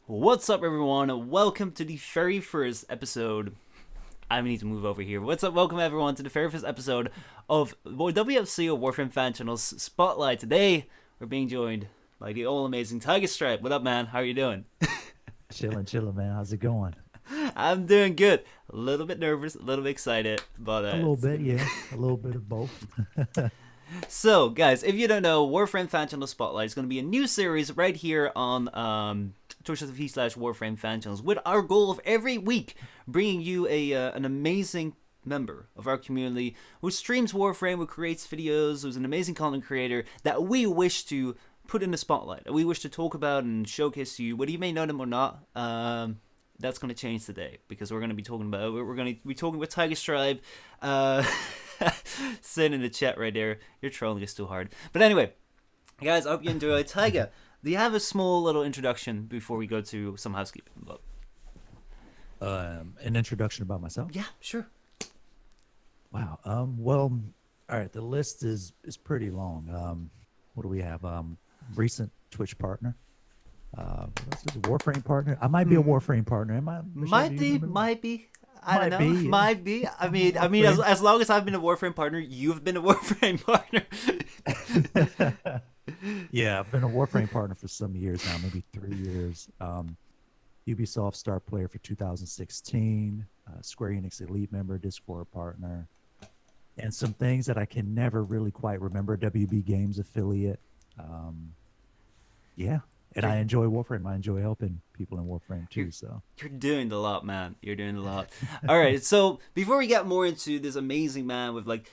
What's up, everyone? Welcome to the very first episode. I need to move over here. What's up? Welcome, everyone, to the very first episode of WFC or Warframe Fan Channel's Spotlight. Today, we're being joined by the all-amazing Tygastripe. What up, man? How are you doing? Chilling, man. How's it going? I'm doing good. A little bit nervous, a little bit excited, but A little bit, yeah. A little bit of both. So, guys, if you don't know, Warframe Fan Channel Spotlight is going to be a new series right here on twitch.tv/Warframe Fan Channels, with our goal of every week bringing you an amazing member of our community who streams Warframe, who creates videos, who's an amazing content creator that we wish to put in the spotlight, that we wish to talk about and showcase to you, whether you may know them or not. That's going to change today because we're going to be talking about, we're going to be talking with Tygastripe. Sitting in the chat right there. You're trolling us too hard. But anyway, guys, I hope you enjoy. Tyga, do you have a small little introduction before we go to some housekeeping? An introduction about myself. Yeah, sure. Wow. Well, all right. The list is pretty long. What do we have? Recent Twitch partner. What's this? Warframe partner. I might be a Warframe partner. Am I? Michelle, Might be. I don't know. Be. Might be. I mean, as long as I've been a Warframe partner, you've been a Warframe partner. Yeah, I've been a Warframe partner for some years now, maybe 3 years. Ubisoft star player for 2016, Square Enix Elite member, Discord partner, and some things that I can never really quite remember. WB Games affiliate. Yeah, and I enjoy Warframe. I enjoy helping people in Warframe too. So You're doing a lot, man. You're doing a lot. All right, so before we get more into this amazing man with like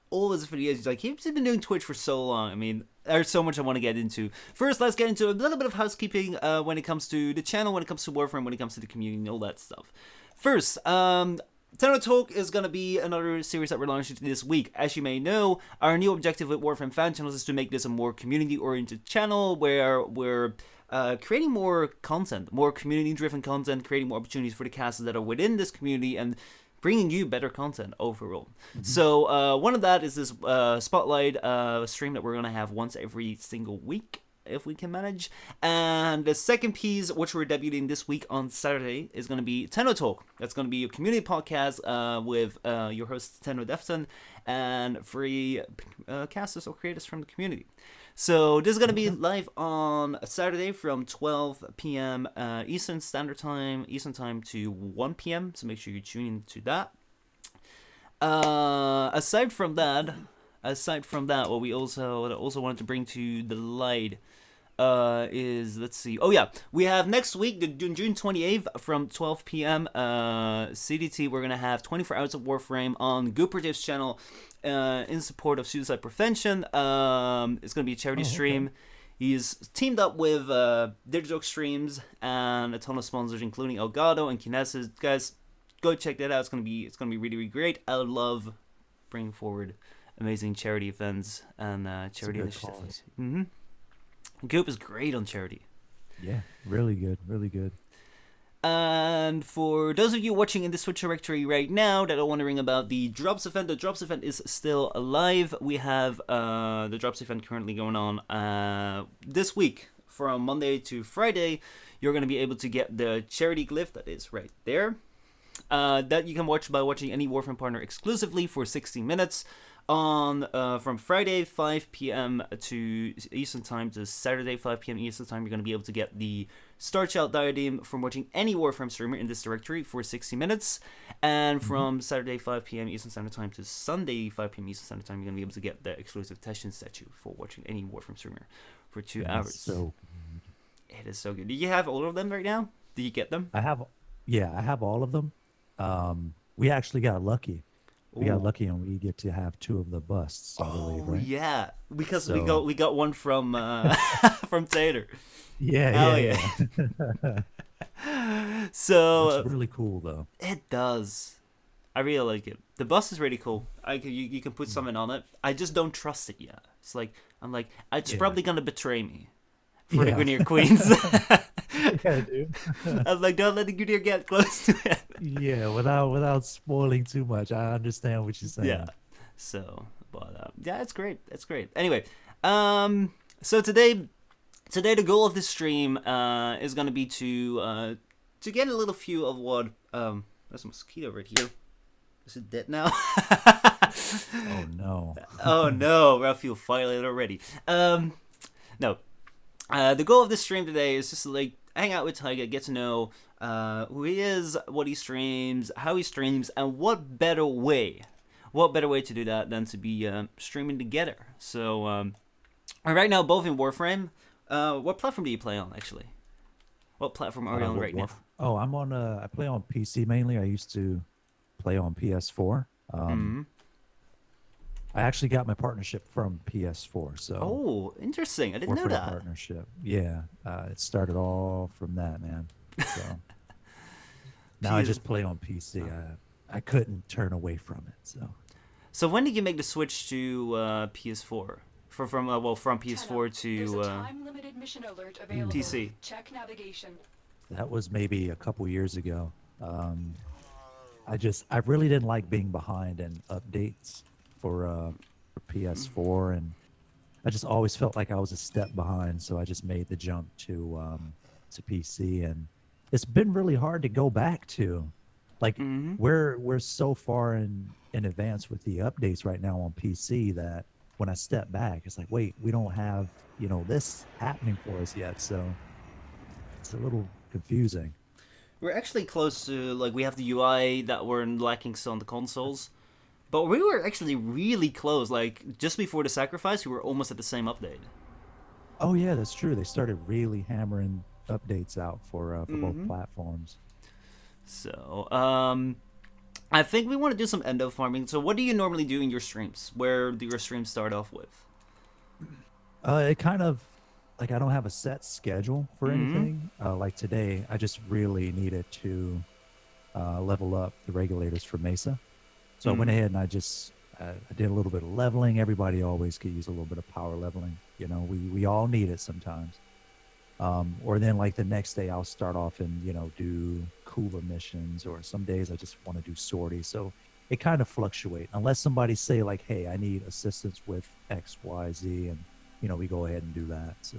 all his videos, he's been doing Twitch for so long. I mean, there's so much I want to get into. First, let's get into a little bit of housekeeping when it comes to the channel, when it comes to Warframe, when it comes to the community, and all that stuff. First, Tenno Talk is going to be another series that we're launching this week. As you may know, our new objective with Warframe Fan Channels is to make this a more community-oriented channel where we're creating more content, more community-driven content, creating more opportunities for the casters that are within this community, and bringing you better content overall. Mm-hmm. So one of that is this Spotlight stream that we're going to have once every single week, if we can manage. And the second piece, which we're debuting this week on Saturday, is going to be Tenno Talk. That's going to be a community podcast with your host, Tenno Defton, and free casters or creators from the community. So this is going to be live on Saturday from 12 p.m. Eastern Standard Time, Eastern Time to 1 p.m. So make sure you tune into that. Aside from that, what we also wanted to bring to the light is, let's see. Oh yeah, we have next week, June 28th from 12 p.m. CDT. We're gonna have 24 hours of Warframe on Goopertive's channel in support of suicide prevention. It's gonna be a charity stream. He's teamed up with Digital Streams and a ton of sponsors, including Elgato and Kinesis. Guys, go check that out. It's gonna be really, really great. I love bringing forward amazing charity events and charity initiatives. Mm-hmm. Goop is great on charity. yeah, really good. And for those of you watching in the Switch directory right now that are wondering about the Drops event, the Drops event is still alive. We have the Drops event currently going on this week from Monday to Friday. You're going to be able to get the charity glyph that is right there. That you can watch by watching any Warframe partner exclusively for 60 minutes. On from Friday 5 p.m. to Eastern Time to Saturday 5 p.m. Eastern Time, you're going to be able to get the Starchild diadem from watching any Warframe streamer in this directory for 60 minutes. And from Saturday 5 p.m. Eastern Standard Time to Sunday 5 p.m. Eastern Standard Time, you're going to be able to get the exclusive Teshin statue for watching any Warframe streamer for 2 hours. So it is so good. Do you have all of them right now? Do you get them? I have all of them. We actually got lucky. We got lucky and we get to have 2 of the busts, I believe, right? Yeah, because we got one from from Tater. Yeah. So it's really cool though. It does. I really like it. The bust is really cool. You can put something on it. I just don't trust it yet. It's like it's probably gonna betray me for the Guinea Queens. Yeah, dude. I was like, don't let the Guinea get close to it. Yeah, without spoiling too much. I understand what you're saying. Yeah. So, but yeah, it's great. It's great. Anyway, so today today the goal of this stream is gonna be to get a little view of what there's a mosquito right here. Is it dead now? Oh no. Oh no, I feel violated already. No. The goal of this stream today is just to like hang out with Tyga, get to know who he is, what he streams, how he streams, and what better way to do that than to be streaming together. So right now, both in Warframe. What platform do you play on, actually? What platform are you on right now? Oh, I'm on. I play on PC mainly. I used to play on PS4. I actually got my partnership from PS4. So. Oh, interesting. I didn't know that. Partnership. Yeah, it started all from that, man. So now I just play on PC. I couldn't turn away from it. So when did you make the switch to PS4? From PS4 to time-limited mission alert available. PC. Check navigation. That was maybe a couple years ago. I really didn't like being behind in updates for PS4, and I just always felt like I was a step behind. So I just made the jump to PC, and it's been really hard to go back to. Like we're so far in advance with the updates right now on PC that when I step back, it's like, wait, we don't have this happening for us yet. So it's a little confusing. We're actually close to, like, we have the UI that we're lacking still on the consoles. But we were actually really close. Like, just before the sacrifice, we were almost at the same update. Oh, yeah, that's true. They started really hammering updates out for both platforms. So, I think we want to do some endo farming. So what do you normally do in your streams? Where do your streams start off with? It kind of, like, I don't have a set schedule for anything. Like today, I just really needed to level up the regulators for Mesa. So I went ahead and I did a little bit of leveling. Everybody always could use a little bit of power leveling. We all need it sometimes. Or then like the next day I'll start off and, do cooler missions, or some days I just want to do sorties. So it kind of fluctuates unless somebody say like, hey, I need assistance with X, Y, Z. And, we go ahead and do that. So.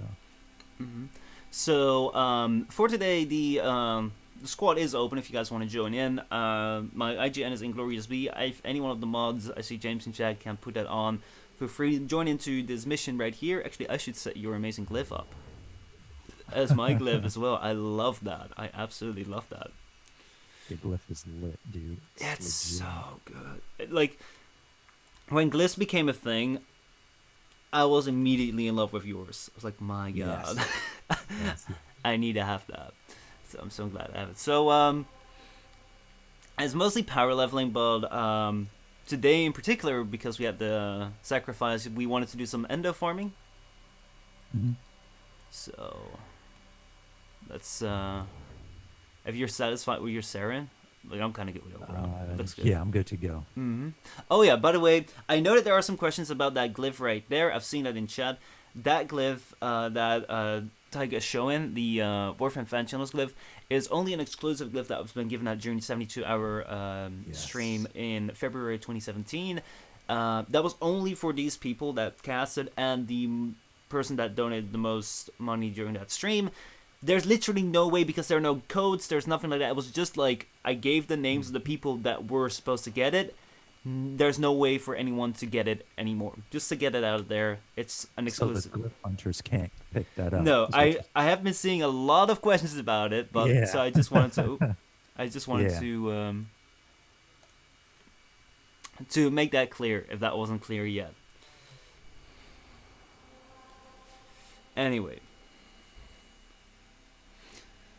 So for today, the squad is open if you guys want to join in. My IGN is IngloriousB. If any one of the mods, I see James and Chad, can put that on, feel free to join into this mission right here. Actually, I should set your amazing glyph up as my glyph as well. I love that. I absolutely love that. The glyph is lit, dude. It's so good. Like, when glyphs became a thing, I was immediately in love with yours. I was like, my god. Yes. I need to have that. So I'm so glad I have it. So, it's mostly power leveling, but today in particular, because we had the sacrifice, we wanted to do some endo farming. So, let's, if you're satisfied with your Saren, like, I'm kind of good with overall. Looks good. Yeah, I'm good to go. Oh yeah, by the way, I know that there are some questions about that glyph right there. I've seen that in chat. That glyph that Tyga is showing, the Warframe fan channels glyph, is only an exclusive glyph that has been given out during the 72-hour stream in February 2017. That was only for these people that casted and the person that donated the most money during that stream. There's literally no way, because there are no codes, there's nothing like that. It was just like, I gave the names of the people that were supposed to get it. There's no way for anyone to get it anymore. Just to get it out of there, it's an exclusive. So the glyph hunters can't pick that up. No, I have been seeing a lot of questions about it, but so I just wanted to make that clear if that wasn't clear yet. Anyway.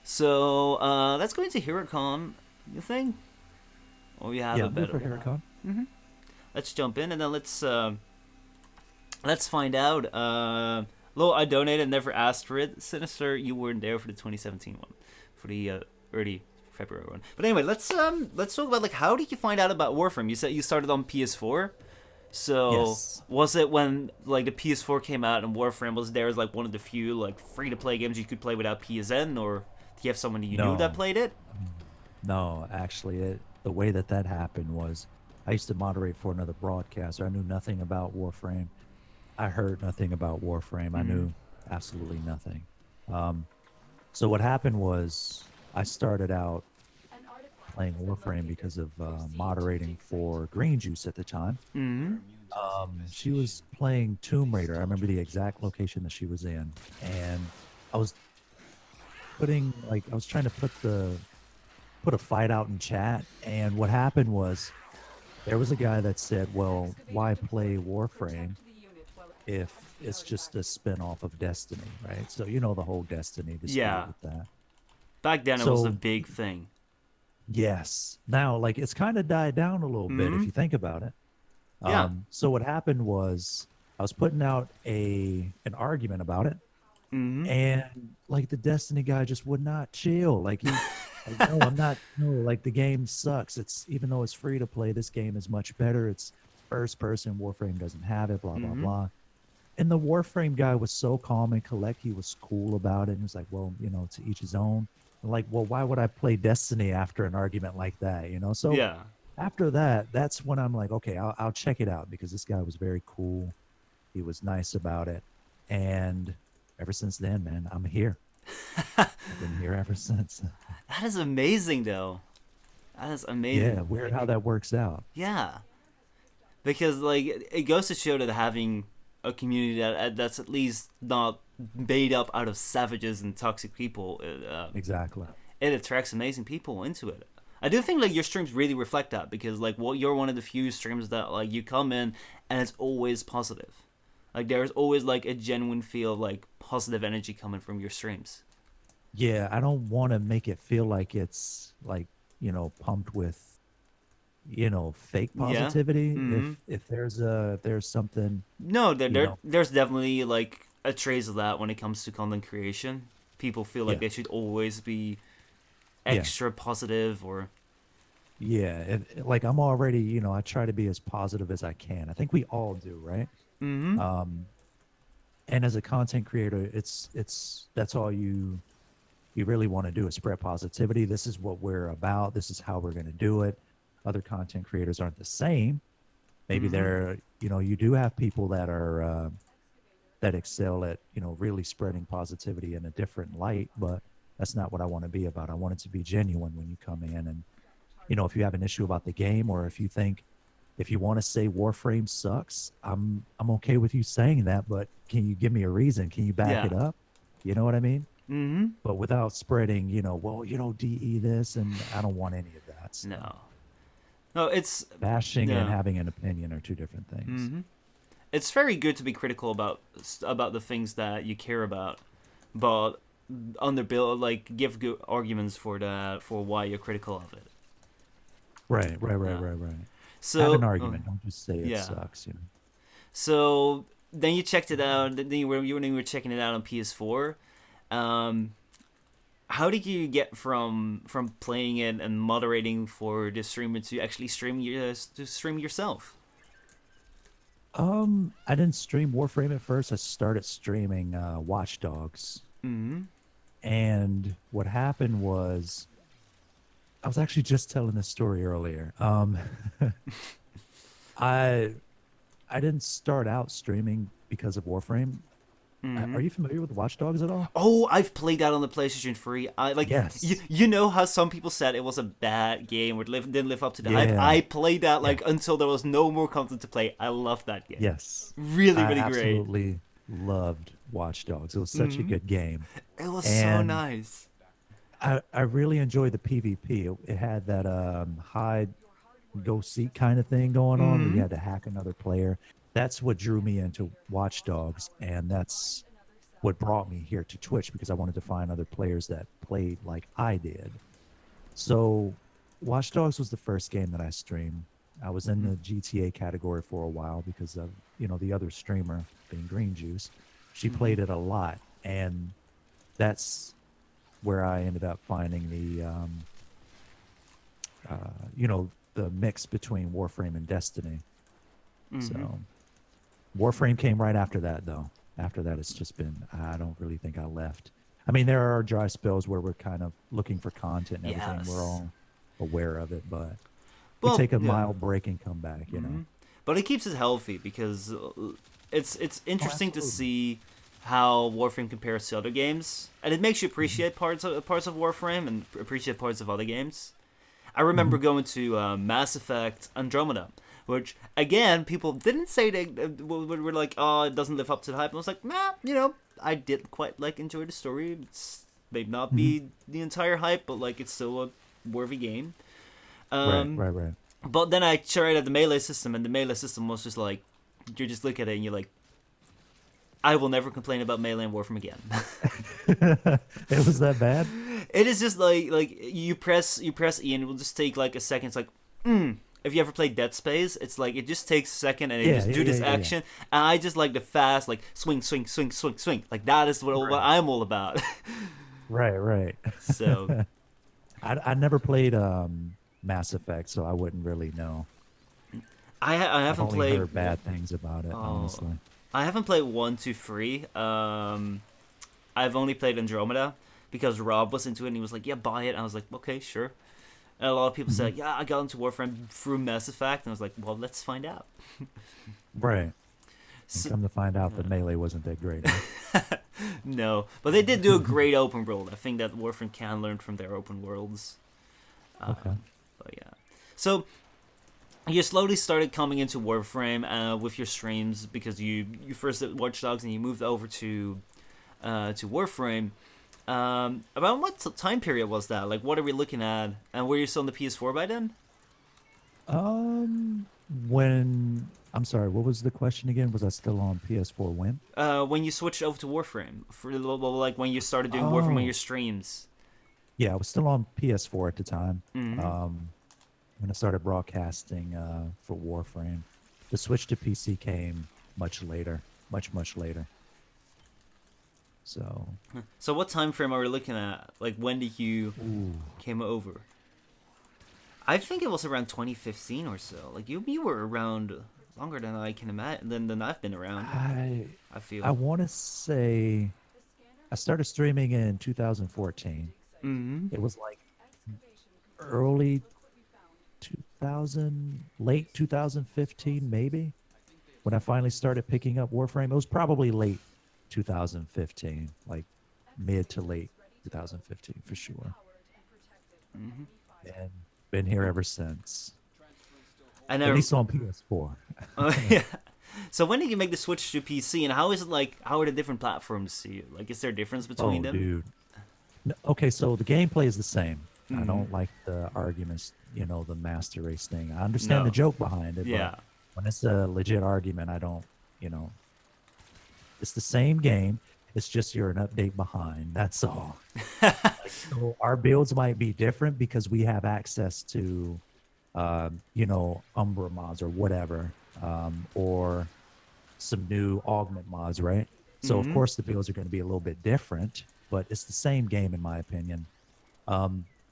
So, let's go into HeroCon, you think? Or we have a better for HeroCon. Let's jump in and then let's find out. Lol, I donated, never asked for it. Sinister, you weren't there for the 2017 one, for the early February one. But anyway, let's talk about, like, how did you find out about Warframe? You said you started on PS4. So Yes. Was it when, like, the PS4 came out and Warframe was there as, like, one of the few, like, free-to-play games you could play without PSN, or do you have someone you knew that played it? No, actually, the way that happened was I used to moderate for another broadcaster. I knew nothing about Warframe. I heard nothing about Warframe. I knew absolutely nothing. Um, so what happened was I started out An artifact playing has been Warframe located. because of Proceed to moderating exit. for Green Juice at the time. Mm-hmm. She was playing Tomb Raider. I remember the exact location that she was in, and I was I was trying to put a fight out in chat, and what happened was there was a guy that said, "Well, why Excavator play deployed. Warframe Protect the unit while if access the it's just a artifact. spin-off of Destiny, right?" So you know the whole Destiny dispute Yeah. with that. Back then, it was a So big thing. yes, now like it's kind of died down a little bit if Mm-hmm. you think about it. Yeah. So what happened was I was putting out a an argument about it, Mm-hmm. and like the Destiny guy just would not chill. Like, no, I'm not. No, like the game sucks. It's even though it's free to play, this game is much better. It's first person. Warframe doesn't have it. Blah blah Mm-hmm. blah. And the Warframe guy was so calm and collect. He was cool about it. And he was like, well, to each his own. And like, well, why would I play Destiny after an argument like that? So Yeah. after that, that's when I'm like, okay, I'll check it out because this guy was very cool. He was nice about it. And ever since then, man, I'm here. I've been here ever since. That is amazing, though. That is Yeah, amazing. weird how that works out. Yeah. Because like it goes to show that having a community that's at least not made up out of savages and toxic people, Exactly. it attracts amazing people into it. I do think like your streams really reflect that because like you're one of the few streams that like you come in and it's always positive. Like there's always like a genuine feel of like positive energy coming from your streams. Yeah, I don't want to make it feel like it's like, pumped with, fake Yeah. positivity. Mm-hmm. If there's something, No, you know, there's definitely like a trace of that when it comes to content creation. People feel like yeah, they should always be yeah, extra positive or yeah. Like I'm already, I try to be as positive as I can. I think we all do, right? mm-hmm. Um, and as a content creator, it's that's all you really want to do is spread positivity. This is what we're about. This is how we're going to do it. Other content creators aren't the same. Maybe Mm-hmm. you do have people that are that excel at, really spreading positivity in a different light, but that's not what I want to be about. I want it to be genuine when you come in and, if you have an issue about the game or if you want to say Warframe sucks, I'm okay with you saying that, but can you give me a reason? Can you back Yeah. it up? You know what I mean? Mm-hmm. But without spreading, well, DE this, and I don't want any of that. So No. No, it's bashing and no. having an opinion are two different things. Mm-hmm. It's very good to be critical about the things that you care about, but underbuild like give good arguments for that for why you're critical of it. Right, right, right, Yeah. right, right. Have an So argument. Don't just say it yeah. sucks. So then you checked it out. Then when you were checking it out on PS4. Um, how did you get from playing it and moderating for the streamer to actually stream yourself? I didn't stream Warframe at first. I started streaming Watch Dogs, Mm-hmm. and what happened was I was actually just telling this story earlier. I I didn't start out streaming because of Warframe. Mm-hmm. Are you familiar with Watch Dogs at all? Oh, I've played that on the PlayStation 3. I like Yes. you know how some people said it was a bad game or didn't live up to the hype. Yeah. I played that Yeah. like until there was no more content to play. I loved that game. Yes. Really, I really great. absolutely loved Watch Dogs. It was such a Mm-hmm. good game. It was so And nice. I really enjoyed the PvP. It had that hide go seek kind of thing going on where you Mm-hmm. had to hack another player. That's what drew me into Watch Dogs, and that's what brought me here to Twitch because I wanted to find other players that played like I did. So Watch Dogs was the first game that I streamed. I was in the GTA category for a while because of, the other streamer being Green Juice. She Mm-hmm. played it a lot, and that's where I ended up finding the mix between Warframe and Destiny. Mm-hmm. So Warframe came right after that, though. After that, it's just been, I don't really think I left. I mean, there are dry spells where we're kind of looking for content and everything. Yes. We're all aware of it, but we Well, take a yeah. mild break and come back, Mhm. But it keeps us healthy because it's interesting to absolutely. see how Warframe compares to other games, and it makes you appreciate parts of Warframe and appreciate parts of other games. I remember going to Mass Effect Andromeda, which again people didn't say they were like, oh, it doesn't live up to the hype. And I was like, nah, I did quite enjoy the story. It's may not be the entire hype, but it's still a worthy game. Right. But then I tried out the melee system, and the melee system was just like, you just look at it and you're like, I will never complain about melee and Warframe again. It was that bad? It is just like you press E and it will just take a second. It's like, if you ever played Dead Space, it's like it just takes a second and it just do this action. And I just like the fast, swing. Like that is what I'm all about. Right. So I never played Mass Effect, so I wouldn't really know. I haven't I've only played heard bad things about it, honestly. I haven't played 1, 2, 3. I've only played Andromeda because Rob was into it and he was like, yeah, buy it. And I was like, okay, sure. And a lot of people said, yeah, I got into Warframe through Mass Effect. And I was like, well, let's find out. Right. And come to find out that Melee wasn't that great. Huh? No, but they did do a great open world. I think that Warframe can learn from their open worlds. Okay. But yeah. So you slowly started coming into Warframe with your streams because you first did Watch Dogs and you moved over to Warframe. About what time period was that? What are we looking at? And were you still on the PS4 by then? When I'm sorry, what was the question again? Was I still on PS4 when? When you switched over to Warframe, when you started doing Warframe on your streams. Yeah, I was still on PS4 at the time. Mm-hmm. When I started broadcasting for Warframe. The switch to PC came much later, much later. So what time frame are we looking at? When did you came over? I think it was around 2015 or so. You were around longer than I can imagine than I've been around. I feel. I want to say I started streaming in 2014. Mm-hmm. It was early late 2015 maybe, when I finally started picking up Warframe. It was probably late 2015, mid to late 2015 for sure. Mm-hmm. And been here ever since. And at least on PS4. Yeah. So when did you make the switch to PC, and how is it how are the different platforms to you? Is there a difference between them? Dude. No, okay, so the gameplay is the same. I don't like the arguments, the master race thing. I understand the joke behind it, but when it's a legit argument, I don't, it's the same game. It's just you're an update behind. That's all. So our builds might be different because we have access to, Umbra mods or whatever, or some new augment mods, right? So of course the builds are going to be a little bit different, but it's the same game in my opinion.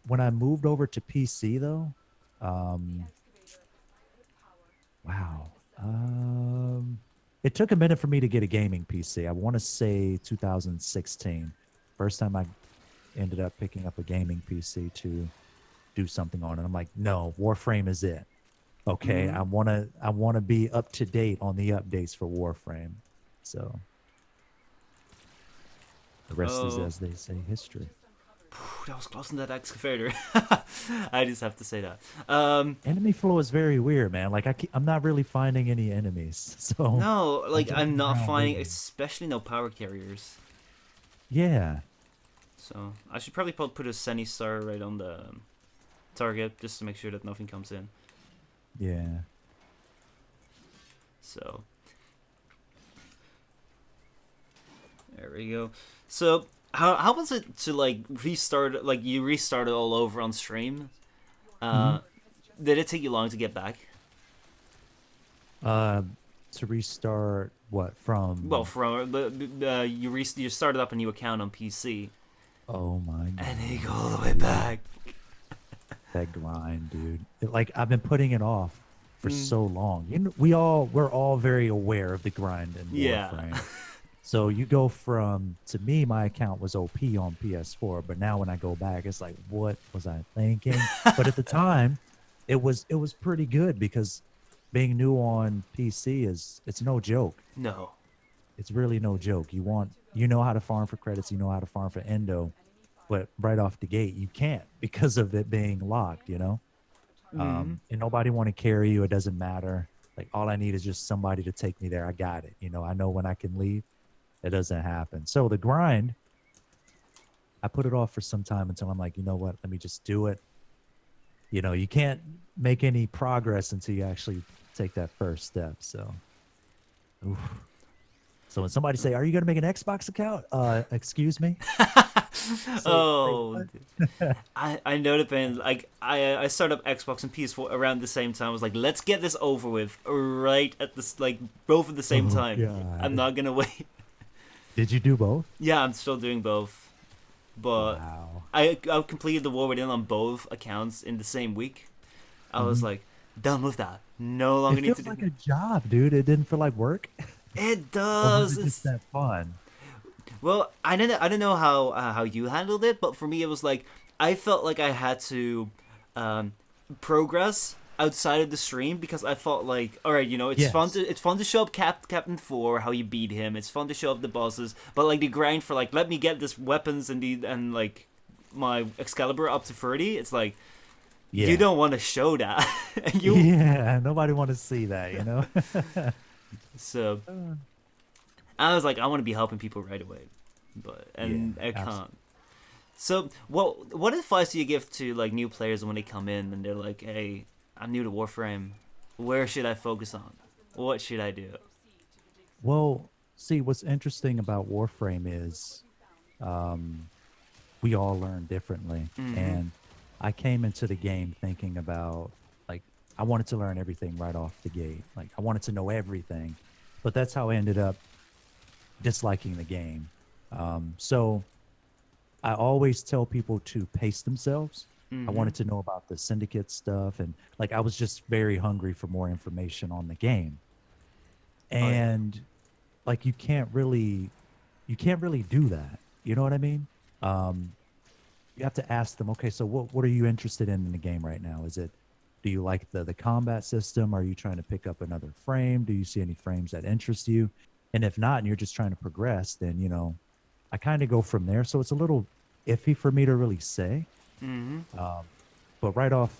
When I moved over to PC though, it took a minute for me to get a gaming PC. I want to say 2016. First time I ended up picking up a gaming PC to do something on it. I'm like, no, Warframe is it. Okay, I wanna be up to date on the updates for Warframe. So the rest is, as they say, history. That was close in that excavator. I just have to say that. Enemy flow is very weird, man. I'm not really finding any enemies. So no, I'm not finding, especially no power carriers. Yeah. So I should probably put a Sunny Star right on the target just to make sure that nothing comes in. Yeah. So there we go. So how was it to restart? You restarted all over on stream. Did it take you long to get back? To restart what from? Well, from you started up a new account on PC. Oh my god! And then you go all the way back. That grind, dude. I've been putting it off for so long. We're all very aware of the grind in Warframe. So you go from, to me, my account was OP on PS4, but now when I go back, it's like, what was I thinking? But at the time, it was pretty good because being new on PC it's no joke. No. It's really no joke. You want you know how to farm for credits, you know how to farm for endo, but right off the gate you can't because of it being locked, you know. And nobody want to carry you. It doesn't matter. Like all I need is just somebody to take me there. I got it. You know, I know when I can leave. It doesn't happen. So the grind, I put it off for some time until I'm like, you know what? Let me just do it. You know, you can't make any progress until you actually take that first step. So, oof. So when somebody say, "Are you going to make an Xbox account?" Excuse me. Oh, What? I know the pain. Like I started up Xbox and PS4 around the same time. I was like, let's get this over with right at this, like both at the same Oh time. I'm God. not gonna wait. Did you do both? Yeah, I'm still doing both, but Wow. I completed the war within on both accounts in the same week. I was Mhm. like, done with that. No It longer need to feels do. like a job, dude. It didn't feel like work. It Or was does. it just It's that fun? well, I don't know how you handled it, but for me it was like I felt like I had to um, progress outside of the stream because I felt like, all right, you know, Yes. it's fun to show up Captain Four, how you beat him. It's fun to show up the bosses, but like the grind for like let me get this weapons and like my Excalibur up to 30. It's like you Yeah. don't want to show that, and you Yeah. Nobody want to see that, you know? so Uh, I was like I want to be helping people right away, but yeah. and I Absolutely. can't. So, what advice do you give to like new players when they come in and they're like, "Hey, I'm new to Warframe. Where should I focus on? What should I do?" Well, see, what's interesting about Warframe is um, we all learn differently. Mm-hmm. And I came into the game thinking about, like, I wanted to learn everything right off the gate. Like, I wanted to know everything. But that's how I ended up disliking the game. So I always tell people to pace themselves. I Mm-hmm. wanted to know about the syndicate stuff. And, like, I was just very hungry for more information on the game. Oh yeah. And like you can't really do that, you know what I mean. um you have to ask them, okay, so what are you interested in the game right now? Is it, do you like the combat system? Are you trying to pick up another frame? Do you see any frames that interest you? And if not, and you're just trying to progress, then you know, I kind of go from there. So it's a little iffy for me to really say. Mm-hmm. um, but right off,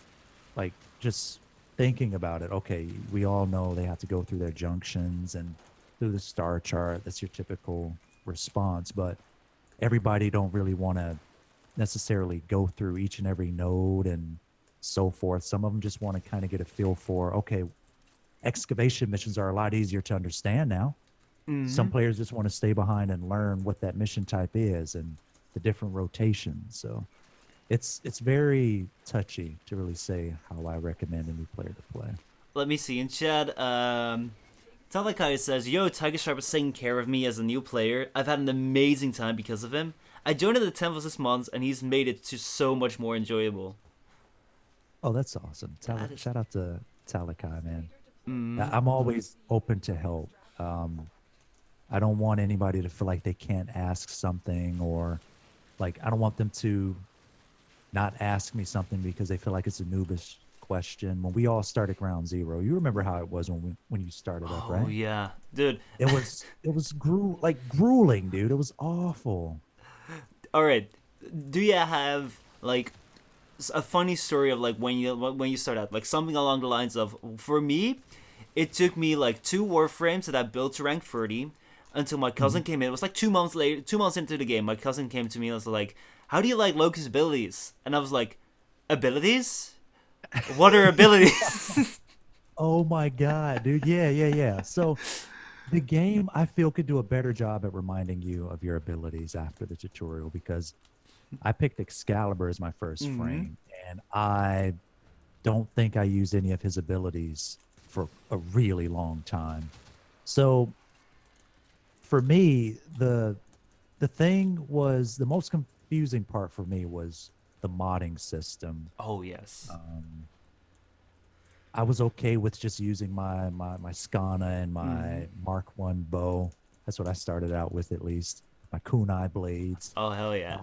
like, just thinking about it, okay, we all know they have to go through their junctions and through the star chart. That's your typical response. But everybody don't really want to necessarily go through each and every node and so forth. Some of them just want to kind of get a feel for, okay, excavation missions are a lot easier to understand now. Mm-hmm. Some players just want to stay behind and learn what that mission type is and the different rotations. So it's very touchy to really say how I recommend a new player to play. Let me see in chat. Talakai says, "Yo, Tygastripe is taking care of me as a new player. I've had an amazing time because of him. I joined at the 10th of this month, and he's made it to so much more enjoyable." Oh, that's awesome. That is. Shout out to Talakai, man. Mm-hmm. I'm always open to help. Um, I don't want anybody to feel like they can't ask something, or like I don't want them to not ask me something because they feel like it's a noobish question. When we all start at ground zero, you remember how it was when you started up, Oh right? yeah, dude. It was grueling, dude. It was awful. All right. Do you have like a funny story of like when you start out, like something along the lines of, for me, it took me like two warframes that I built to rank 30 until my cousin Mhm. came in. It was like 2 months later, 2 months into the game, my cousin came to me and was like, "How do you like Locust's abilities?" And I was like, "Abilities? What are abilities?" Oh my god, dude. Yeah, yeah, yeah. So the game, I feel, could do a better job at reminding you of your abilities after the tutorial, because I picked Excalibur as my first Mm-hmm. frame, and I don't think I used any of his abilities for a really long time. So for me, the thing was, the most confusing part for me was the modding system. Oh yes. Um, I was okay with just using my Skana and Mm-hmm. my Mark One bow. That's what I started out with, at least. My kunai blades. Oh hell yeah.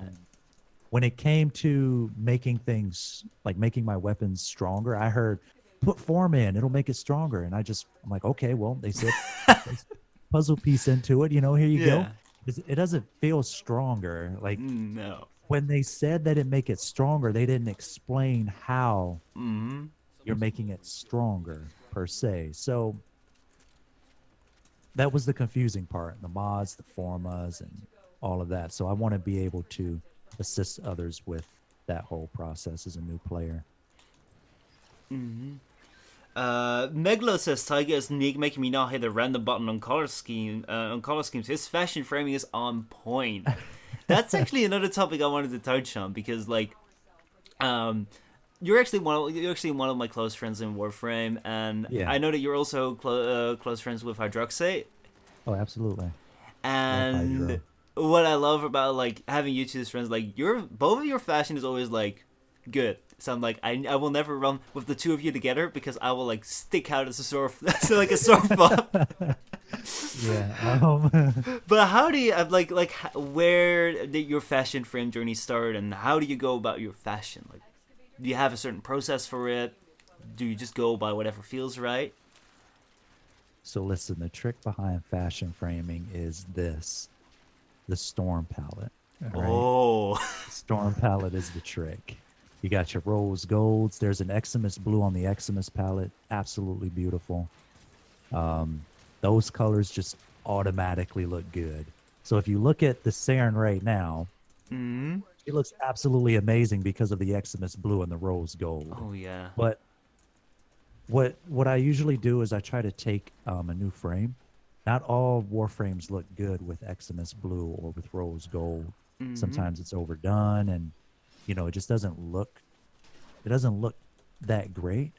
When it came to making things, like making my weapons stronger, I heard, put form in, it'll make it stronger. And I'm like, okay, well, they said, place puzzle piece into it, you know, here you go. Yeah. it doesn't feel stronger. Like No. when they said that it make it stronger, they didn't explain how Mm-hmm. you're making it stronger per se. So that was the confusing part, the mods, the formas, and all of that. So I want to be able to assist others with that whole process as a new player. Meglo says Tyga is unique, making me not hit a random button on color scheme. On color schemes, his fashion framing is on point. That's actually another topic I wanted to touch on because, like, you're actually one of my close friends in Warframe, and Yeah. I know that you're also close friends with Hydroxate. Oh, absolutely. Love And Hydro. what I love about like having you two as friends, like your both of your fashion is always like good. So I'm like I will never run with the two of you together because I will like stick out as a sore so like a sore thumb. Yeah. But how do you where did your fashion frame journey start, and how do you go about your fashion? Like, do you have a certain process for it? Do you just go by whatever feels right? So listen, the trick behind fashion framing is this: the storm palette. All right. Oh, Storm palette is the trick. You got your rose golds. There's an Eximus blue on the Eximus palette. Absolutely beautiful. Those colors just automatically look good. So if you look at the Saren right now, mm. it looks absolutely amazing because of the Eximus blue and the rose gold. Oh yeah. But what I usually do is I try to take a new frame. Not all Warframes look good with Eximus blue or with rose gold. Sometimes it's overdone, and it just doesn't look that great.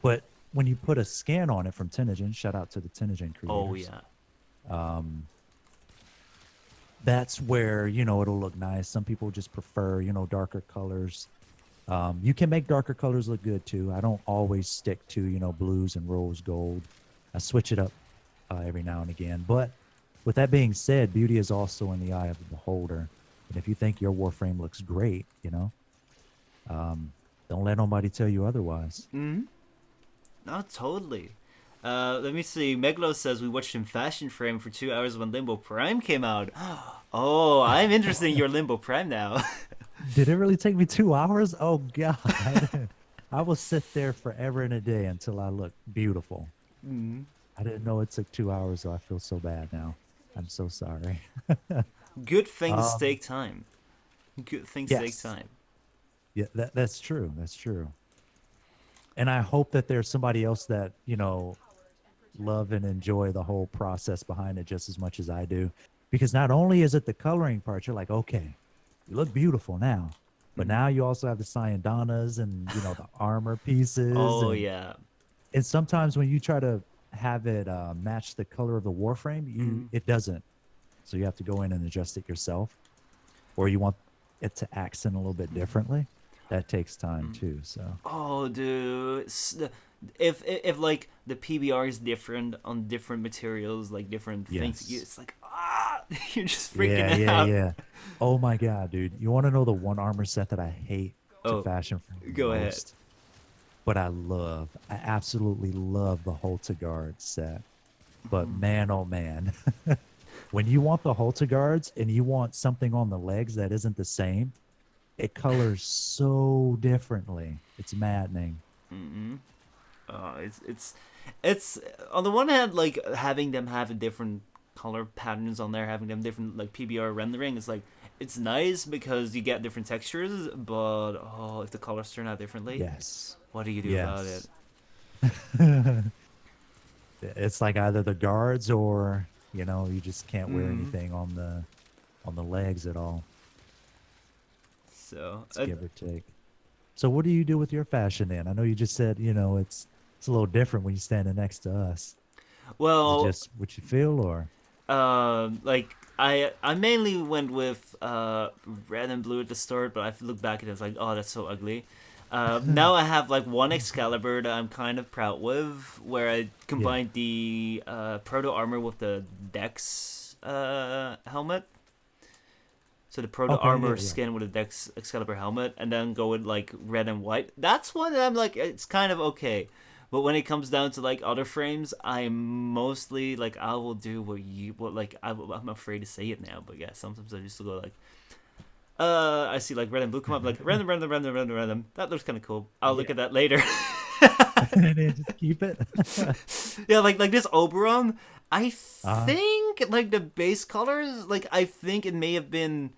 But when you put a scan on it from Tenogen, shout out to the Tenogen creators. Oh yeah. That's where it'll look nice. Some people just prefer darker colors. You can make darker colors look good too. I don't always stick to blues and rose gold. I switch it up every now and again. But with that being said, beauty is also in the eye of the beholder. And if you think your Warframe looks great, don't let nobody tell you otherwise. No, totally. Let me see. Meglo says we watched him fashion frame for 2 hours when Limbo Prime came out. Oh, I'm interested in your Limbo Prime now. Did it really take me 2 hours? Oh, God. I will sit there forever and a day until I look beautiful. I didn't know it took 2 hours, so I feel so bad now. I'm so sorry. Good things take time. Good things take yes. time. Yeah, that's true. That's true. And I hope that there's somebody else that, love and enjoy the whole process behind it just as much as I do. Because not only is it the coloring part, you're like, okay, you look beautiful now. But now you also have the Cyandanas and, the armor pieces. Oh, and, yeah. And sometimes when you try to have it match the color of the Warframe, it doesn't. So you have to go in and adjust it yourself. Or you want it to accent a little bit differently. That takes time too. So. Oh, dude. If like the PBR is different on different materials, like different things, it's like you're just freaking out. Yeah. Oh my God, dude! You want to know the one armor set that I hate to fashion from go most? ahead. But I absolutely love the Holta Guard set. But man, oh man, when you want the Holta Guards and you want something on the legs that isn't the same, it colors so differently. It's maddening. It's on the one hand, like having them have a different color patterns on there, having them different like PBR rendering. It's like it's nice because you get different textures, but if the colors turn out differently, Yes. what do you do about it? It's like either the guards or you just can't wear anything on the legs at all. So it's give or take. So what do you do with your fashion then? I know you just said it's a little different when you're standing next to us. Well, is it just what you feel, or like I mainly went with red and blue at the start, but I look back at it, it's like, oh, that's so ugly. Now I have like one Excalibur that I'm kind of proud with, where I combined the proto armor with the Dex helmet. So the proto armor skin with a Dex Excalibur helmet, and then go with like red and white. That's one that I'm like, it's kind of okay. But when it comes down to like other frames, I'm mostly like I will do what like I'm afraid to say it now, but yeah, sometimes I just go like I see like red and blue come up like random random random random random. That looks kind of cool. I'll look at that later. And then just keep it. Yeah, like this Oberon, I Uh, think like the base colors, like I think it may have been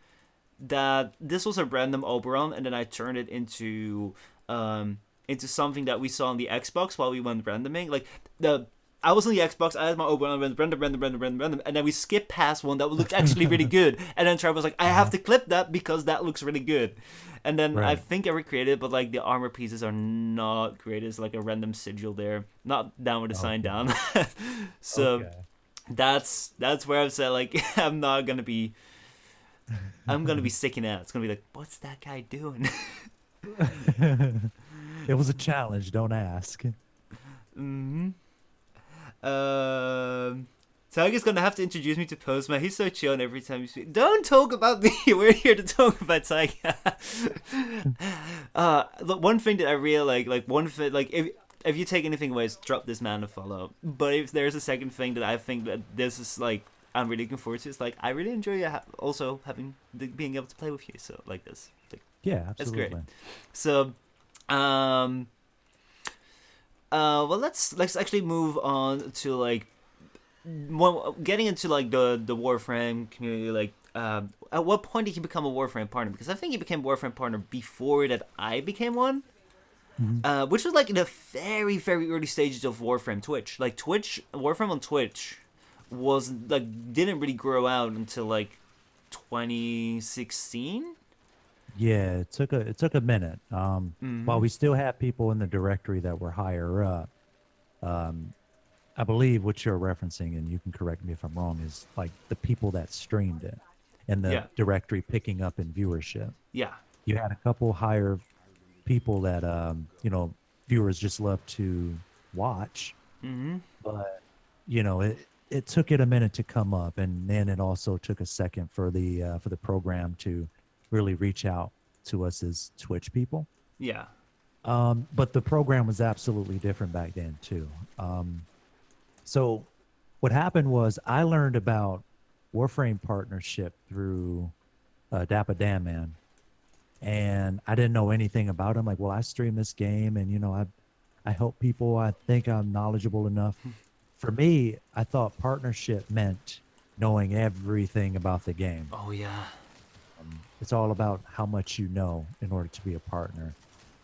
that this was a random Oberon, and then I turned it into something that we saw on the Xbox while we went randoming. Like the I was on the Xbox, I had my Oberon random, and then we skipped past one that looked actually really good, and then Trevor was like, I have to clip that because that looks really good. And then I Right. think I recreated it, but like the armor pieces are not great. It's like a random sigil there, not down with the sign Okay. down. So Okay. that's where I've said like I'm gonna be sticking out. It's gonna be like, what's that guy doing? It was a challenge. Don't ask. Hmm. Tiger's gonna have to introduce me to Postman. He's so chill, and every time you speak, don't talk about me. We're here to talk about Tiger. Look, one thing that I really like one thing, like if you take anything away, is drop this man a follow. But if there's a second thing that I think that this is like I'm really looking forward to, it's like I really enjoy also having being able to play with you. So like this, like, Yeah, that's great. absolutely. So, well, let's actually move on to like getting into like the Warframe community. Like, at what point did you become a Warframe partner? Because I think you became Warframe partner before that I became one. Which was like in the very very early stages of Warframe Twitch. Like Warframe on Twitch was like didn't really grow out until like 2016. Yeah, it took a minute. While Mm-hmm. we still had people in the directory that were higher up, I believe what you're referencing, and you can correct me if I'm wrong, is like the people that streamed it and the Yeah. directory picking up in viewership. Yeah. You had a couple higher people that viewers just love to watch, Mm-hmm. but it took it a minute to come up, and then it also took a second for the program to really reach out to us as Twitch people. Yeah. But the program was absolutely different back then too. So what happened was I learned about Warframe partnership through Dappa Dan Man, and I didn't know anything about him. Like, well, I stream this game, and I help people. I think I'm knowledgeable enough. For me, I thought partnership meant knowing everything about the game. Oh yeah. It's all about how much you know in order to be a partner.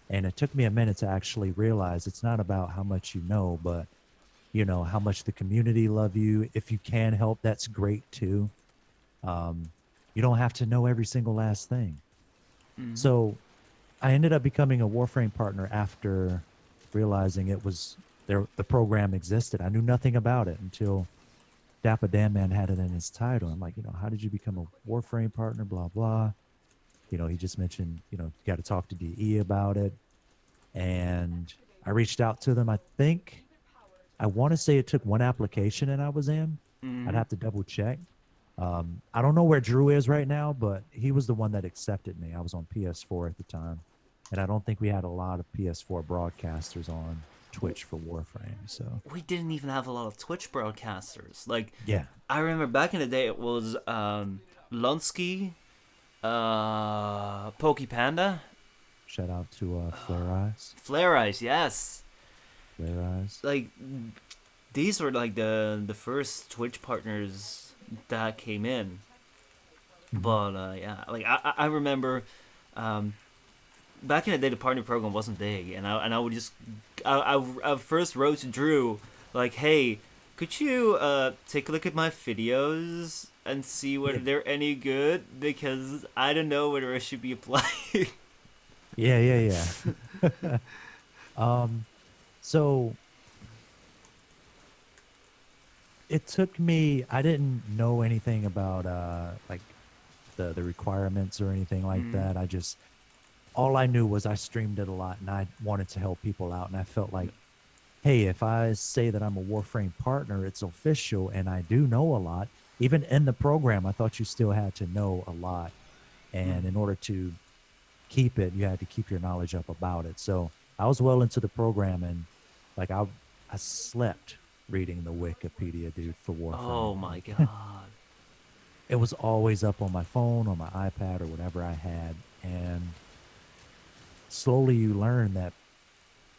And it took me a minute to actually realize it's not about how much you know, but how much the community love you. If you can help, that's great too. You don't have to know every single last thing. Mm-hmm. So I ended up becoming a Warframe partner after realizing it was there. The program existed. I knew nothing about it until Dappa Dan Man had it in his title. I'm like, how did you become a Warframe partner? Blah, blah. He just mentioned, you got to talk to DE about it. And I reached out to them. I want to say it took one application and I was in. Mm-hmm. I'd have to double check. I don't know where Drew is right now, but he was the one that accepted me. I was on PS4 at the time. And I don't think we had a lot of PS4 broadcasters on Twitch for Warframe. So We didn't even have a lot of Twitch broadcasters. Like, yeah. I remember back in the day, it was Lunsky, Pokey Panda, Shout out to Flare Eyes. Flare Eyes, yes. Flare Eyes. Like, these were like the first Twitch partners that came in. But yeah, like I remember back in the day the partner program wasn't big, and I would just I first wrote to Drew like, hey, could you take a look at my videos and see whether they're any good, because I don't know whether I should be applying. Yeah. So it took me, I didn't know anything about like the requirements or anything like that. All I knew was I streamed it a lot and I wanted to help people out. And I felt like, hey, if I say that I'm a Warframe partner, it's official and I do know a lot. Even in the program, I thought you still had to know a lot. And in order to keep it, you had to keep your knowledge up about it. So I was well into the program, and Like I slept reading the Wikipedia, dude, for Oh Warframe. my Like god. it was always up on my phone, on my iPad, or whatever I had. And slowly you learn that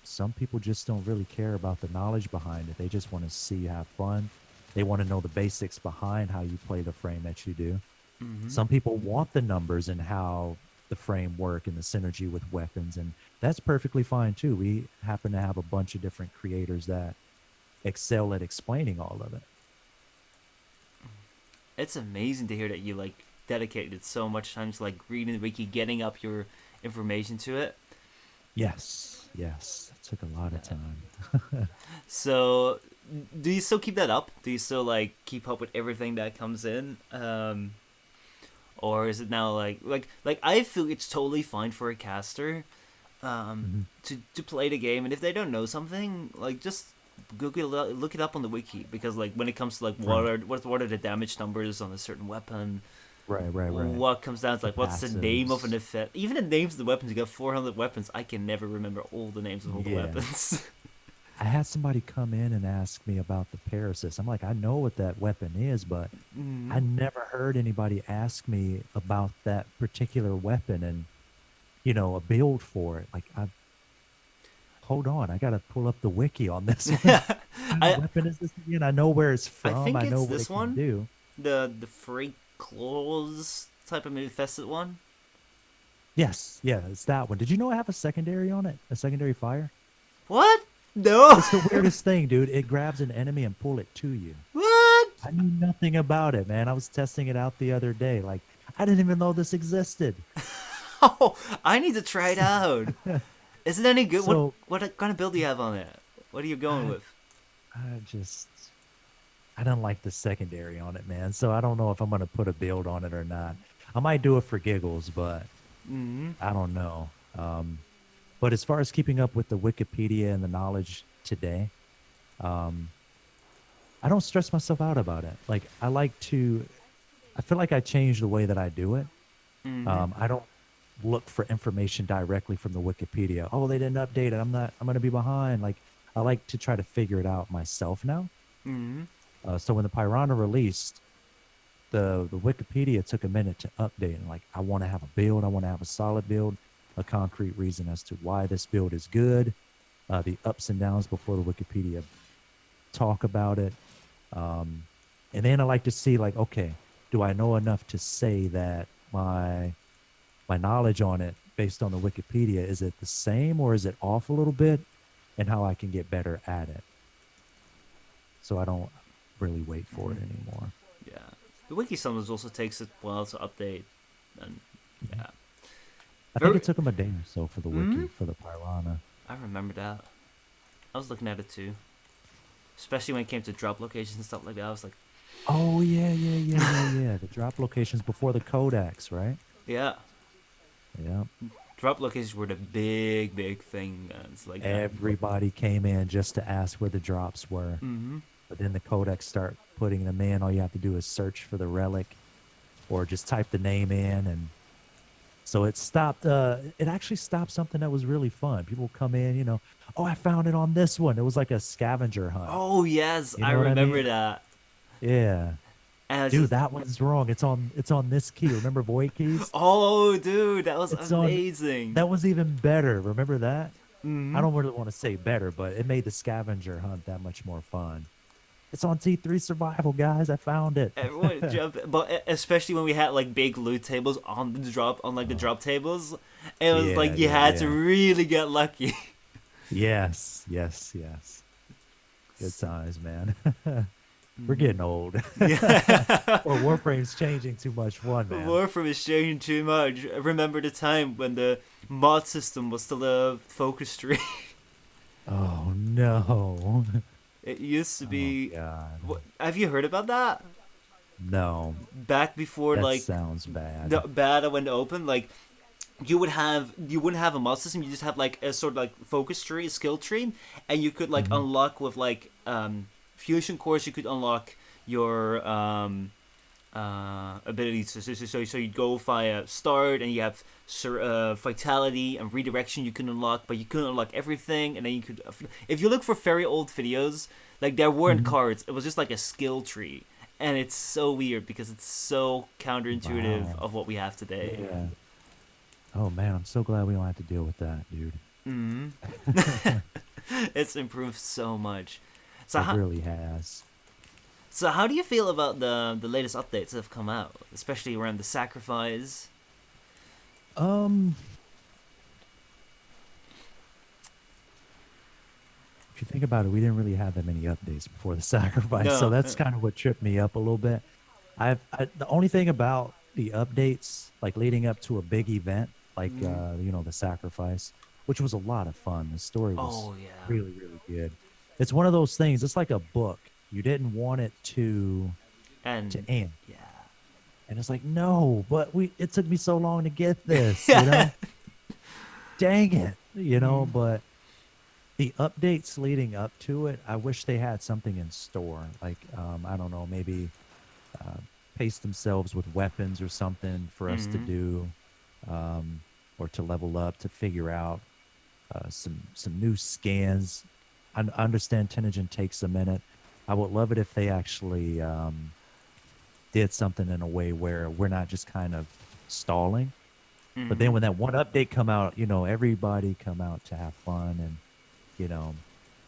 some people just don't really care about the knowledge behind it. They just want to see, have fun. They want to know the basics behind how you play the frame that you do. Hmm. Some people want the numbers and how the frame work and the synergy with weapons, and that's perfectly fine too. We happen to have a bunch of different creators that excel at explaining all of it. It's amazing to hear that you like dedicated so much time to like reading the wiki, getting up your information to it. Yes, yes, it took a lot of time. So, do you still keep that up? Do you still like keep up with everything that comes in? Or is it now like I feel it's totally fine for a caster Mhm. to play the game, and if they don't know something, like just look it up on the wiki, because like when it comes to like Right, what are the damage numbers on a certain weapon, right, right, right. what comes down to The like what's the name of an passives. effect, even the names of the weapons. You got 400 weapons. I can never remember all the names of all the Yeah. weapons. I had somebody come in and ask me about the Parasus. I'm like, I know what that weapon is, but I Mm. never heard anybody ask me about that particular weapon and, a build for it. Like, hold on, I gotta pull up the wiki on this one. What kind of I weapon is this again? I know where it's I from. think I know it's what this it can one, do. the free claws type of infested one. Yes, yeah, it's that one. Did you know I have a secondary on it? A secondary fire? What? No. It's the weirdest thing, dude. It grabs an enemy and pull it to you. What? I knew nothing about it, man. I was testing it out the other day. Like, I didn't even know this existed. Oh, I need to try it out. Is it any good? So What kind of build do you have on it? What are you going I with? I just I don't like the secondary on it, man. So I don't know if I'm gonna put a build on it or not. I might do it for giggles, but Mm-hmm. I don't know. But as far as keeping up with the Wikipedia and the knowledge today, um, I don't stress myself out about it. Like I feel like I changed the way that I do it. Mm-hmm. I don't look for information directly from the Wikipedia. Oh, they didn't update it. I'm going to be behind. Like, I like to try to figure it out myself now. Mm-hmm. So when the Piranha released, the Wikipedia took a minute to update. And like, I want to have a build. I want to have a solid build, a concrete reason as to why this build is good, the ups and downs before the Wikipedia talk about it. Um, and then I like to see like, okay, do I know enough to say that my knowledge on it based on the Wikipedia, is it the same or is it off a little bit, and how I can get better at it? So I don't really wait for it anymore. Yeah. The wiki sometimes also takes a while to update, and yeah. I think Very. it took them a day or so for the Mm-hmm. wiki for the Piranha. I remember that. I was looking at it too, especially when it came to drop locations and stuff like that. I was like, Oh yeah, yeah, yeah, yeah, yeah. The drop locations before the codex, right? yeah. Yeah. Drop locations were the big thing. It's like Everybody came in just to ask where the drops were. Mm-hmm. But then the codex start putting them in. All you have to do is search for the relic or just type the name in, and so it stopped it actually stopped something that was really fun. People come in, oh, I found it on this one. It was like a scavenger hunt. Oh yes, You I know what I remember mean? that. Yeah. And I was Dude, just, that one's wrong. It's on this key. Remember void keys? oh dude, that was It's on amazing. that was even better. Remember that? I Mm-hmm. don't really want to say better, but it made the scavenger hunt that much more fun. It's on T3 survival, guys. I found it. Everyone jumped, but especially when we had like big loot tables on the drop, on like the Oh, drop tables, it was yeah, like you yeah, had to yeah. really get lucky. Yes, yes, yes. Good times, man. We're getting old. Yeah. Or Warframe's changing too much fun, man. Warframe is changing too much. I remember the time when the mod system was still a focus tree. Oh no. It used to Oh be. god. Have you heard about that? No. Back before That like sounds bad. the beta went open, like you wouldn't have a mod system. You just have like a sort of like focus tree, a skill tree, and you could like Hmm. unlock with like fusion cores. You could unlock your abilities. So you go via start, and you have vitality and redirection you can unlock, but you couldn't unlock everything. And then you could, if you look for very old videos, like there weren't cards. It was just like a skill tree, and it's so weird because it's so counterintuitive Wow. of what we have today. Yeah. Oh man, I'm so glad we don't have to deal with that, dude. Hmm. It's improved so much. So It how, really has. so how do you feel about the latest updates that have come out, especially around the sacrifice? Um, if you think about it, we didn't really have that many updates before the sacrifice, so No. that's kind of what tripped me up a little bit. The only thing about the updates, like leading up to a big event, like the sacrifice, which was a lot of fun. The story was Oh yeah. really, really good. It's one of those things. It's like a book. You didn't want it to And end, yeah. and it's like no, but it took me so long to get this. Dang it, But the updates leading up to it, I wish they had something in store. Like, I don't know, maybe uh, pace themselves with weapons or something for us to do, or to level up, to figure out some new scans. I understand Tenogen takes a minute. I would love it if they actually did something in a way where we're not just kind of stalling. But then when that one update come out, everybody come out to have fun, and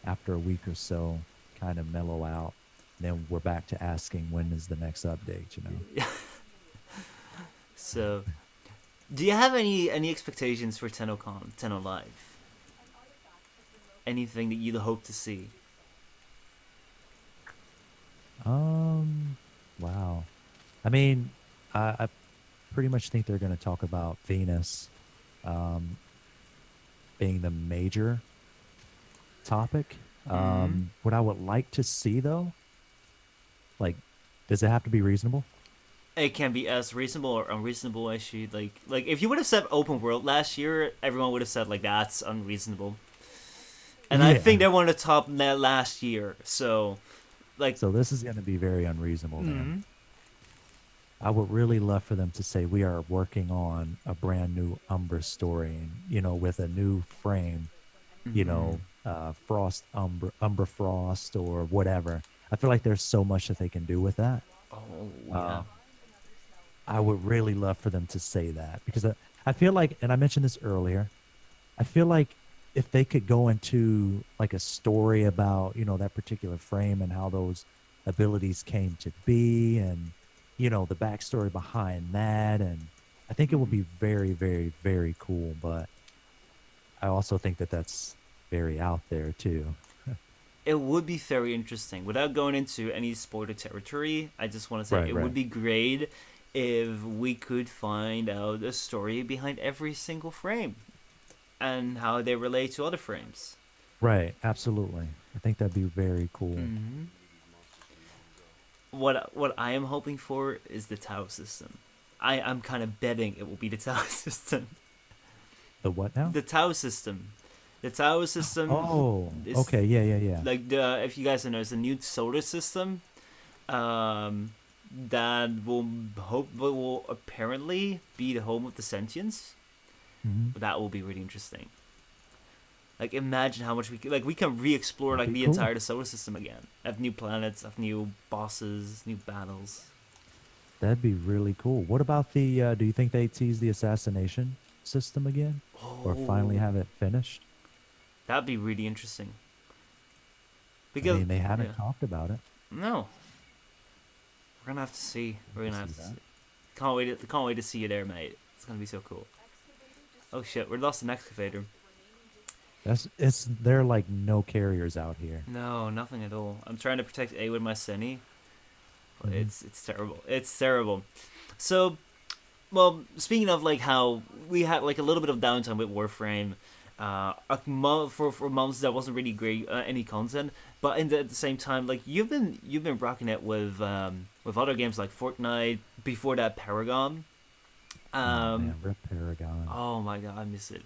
after a week or so, kind of mellow out. Then we're back to asking when is the next update. So, do you have any expectations for TennoCon, Tenno Live? Anything that you'd hope to see? Wow. I mean, I pretty much think they're going to talk about Venus being the major topic. What I would like to see, though, like, does it have to be reasonable? It can be as reasonable or unreasonable as you like. Like if you would have said open world last year, everyone would have said like that's unreasonable. And I think they wanted to top that last year. So, like, So this is going to be very unreasonable then. I would really love for them to say we are working on a brand new Umbra story, and, with a new frame, Frost Umbra Frost or whatever. I feel like there's so much that they can do with that. oh yeah, I would really love for them to say that, because I feel like, and I mentioned this earlier, I feel like if they could go into like a story about, that particular frame and how those abilities came to be, and, the backstory behind that. And I think it would be very, very, very cool. But I also think that that's very out there too. it would be very interesting. Without going into any spoiler territory, I just want to say Right, it right. would be great if we could find out the story behind every single frame and how they relate to other frames. Right. Absolutely. I think that'd be very cool. What I am hoping for is the Tau system. I'm kind of betting it will be the Tau system. The what now? The Tau system. The Tau system. Oh, is okay. Yeah. Like if you guys don't know, it's a new solar system. That will apparently be the home of the sentients. Mhm. That will be really interesting. Like imagine how much we can re-explore like That'd the be cool. entire solar system again. Have new planets, have new bosses, new battles. That'd be really cool. What about do you think they tease the assassination system again? Or finally have it finished? That'd be really interesting. I Because mean, they haven't yeah. talked about it. No, we're gonna have to see. We're gonna have see to that. see. Can't wait to see you there, mate. It's gonna be so cool. Oh shit, we lost an excavator. They're like no carriers out here. No, nothing at all. I'm trying to protect A with my Senny, but Mhm. it's terrible. It's terrible. So, well, speaking of like how we had like a little bit of downtime with Warframe, for months that wasn't really great any content, but at the same time, like you've been rocking it with other games like Fortnite. Before that, Paragon. Oh man, rip Paragon. Oh my god, I miss it.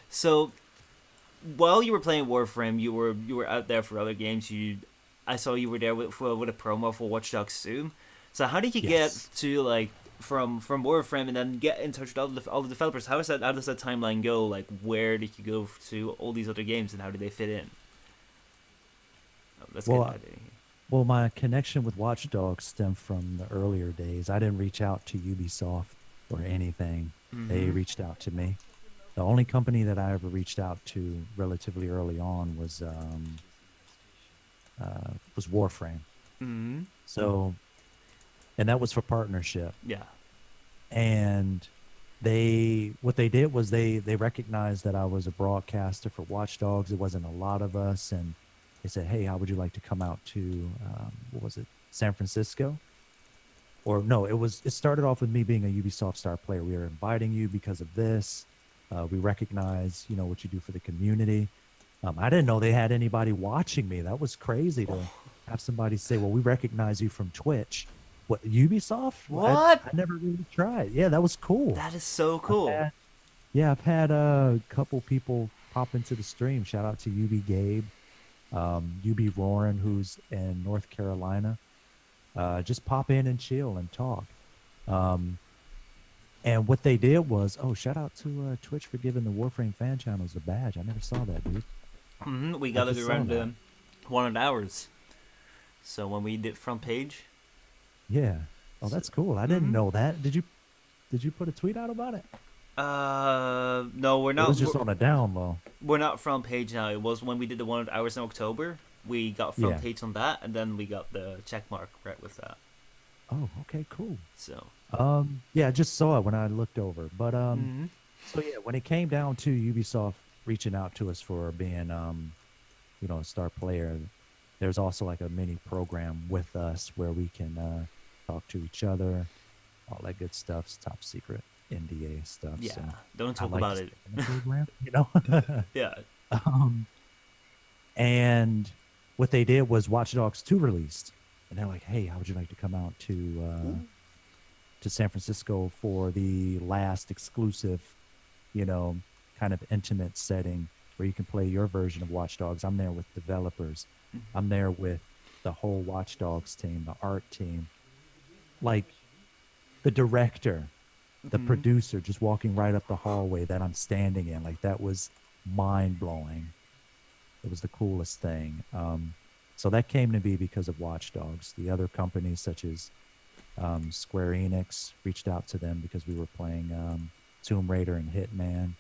So while you were playing Warframe, you were out there for other games. I saw you were there with a promo for Watch Dogs 2. So how did you Yes. get to like from Warframe and then get in touch with all the developers? How does that timeline go? Like where did you go to all these other games and how did they fit in? Oh, let's get Well, that in. well, my connection with Watch Dogs stemmed from the earlier days. I didn't reach out to Ubisoft or anything. They Mm-hmm. reached out to me. The only company that I ever reached out to relatively early on was Warframe. Mm-hmm. So, and that was for partnership. Yeah. And what they did was they recognized that I was a broadcaster for Watch Dogs. It wasn't a lot of us, and they said, "Hey, how would you like to come out to what was it, San Francisco?" Or no, it started off with me being a Ubisoft star player. We are inviting you because of this. We recognize what you do for the community. I didn't know they had anybody watching me. That was crazy to have somebody say, "Well, we recognize you from Twitch." What, Ubisoft? Well, What? I never really tried. Yeah, that was cool. That is so I've cool. had, yeah, I've had a couple people pop into the stream. Shout out to UB Gabe, UB Roarin, who's in North Carolina. Just pop in and chill and talk. Um, and what they did was, oh, shout out to Twitch for giving the Warframe fan channels a badge. I never saw that, dude. We I got it just saw around that. 100 hours. So when we did front page, Yeah. Oh, that's cool. I didn't Mhm. know that. Did you put a tweet out about it? no, It was just on a down low. we're not front page now. It was when we did the 100 hours in October. We got front Yeah. page on that, and then we got the check mark right with that. Oh, okay, cool. So. Yeah, I just saw it when I looked over. But Mhm. so yeah, when it came down to Ubisoft reaching out to us for being a star player, there's also like a mini program with us where we can talk to each other, all that good stuff. It's top secret NDA stuff. Yeah. So Don't I talk like to about stay it. in the program. Yeah. um, and what they did was Watch Dogs 2 released, and they're like, "Hey, how would you like to come out to San Francisco for the last exclusive, you know, kind of intimate setting where you can play your version of Watch Dogs?" I'm there with developers. I'm there with the whole Watch Dogs team, the art team, like the director, the Mhm. producer, just walking right up the hallway that I'm standing in. Like that was mind blowing. It was the coolest thing. So that came to be because of Watch Dogs. The other companies, such as Square Enix, reached out to them because we were playing Tomb Raider and Hitman.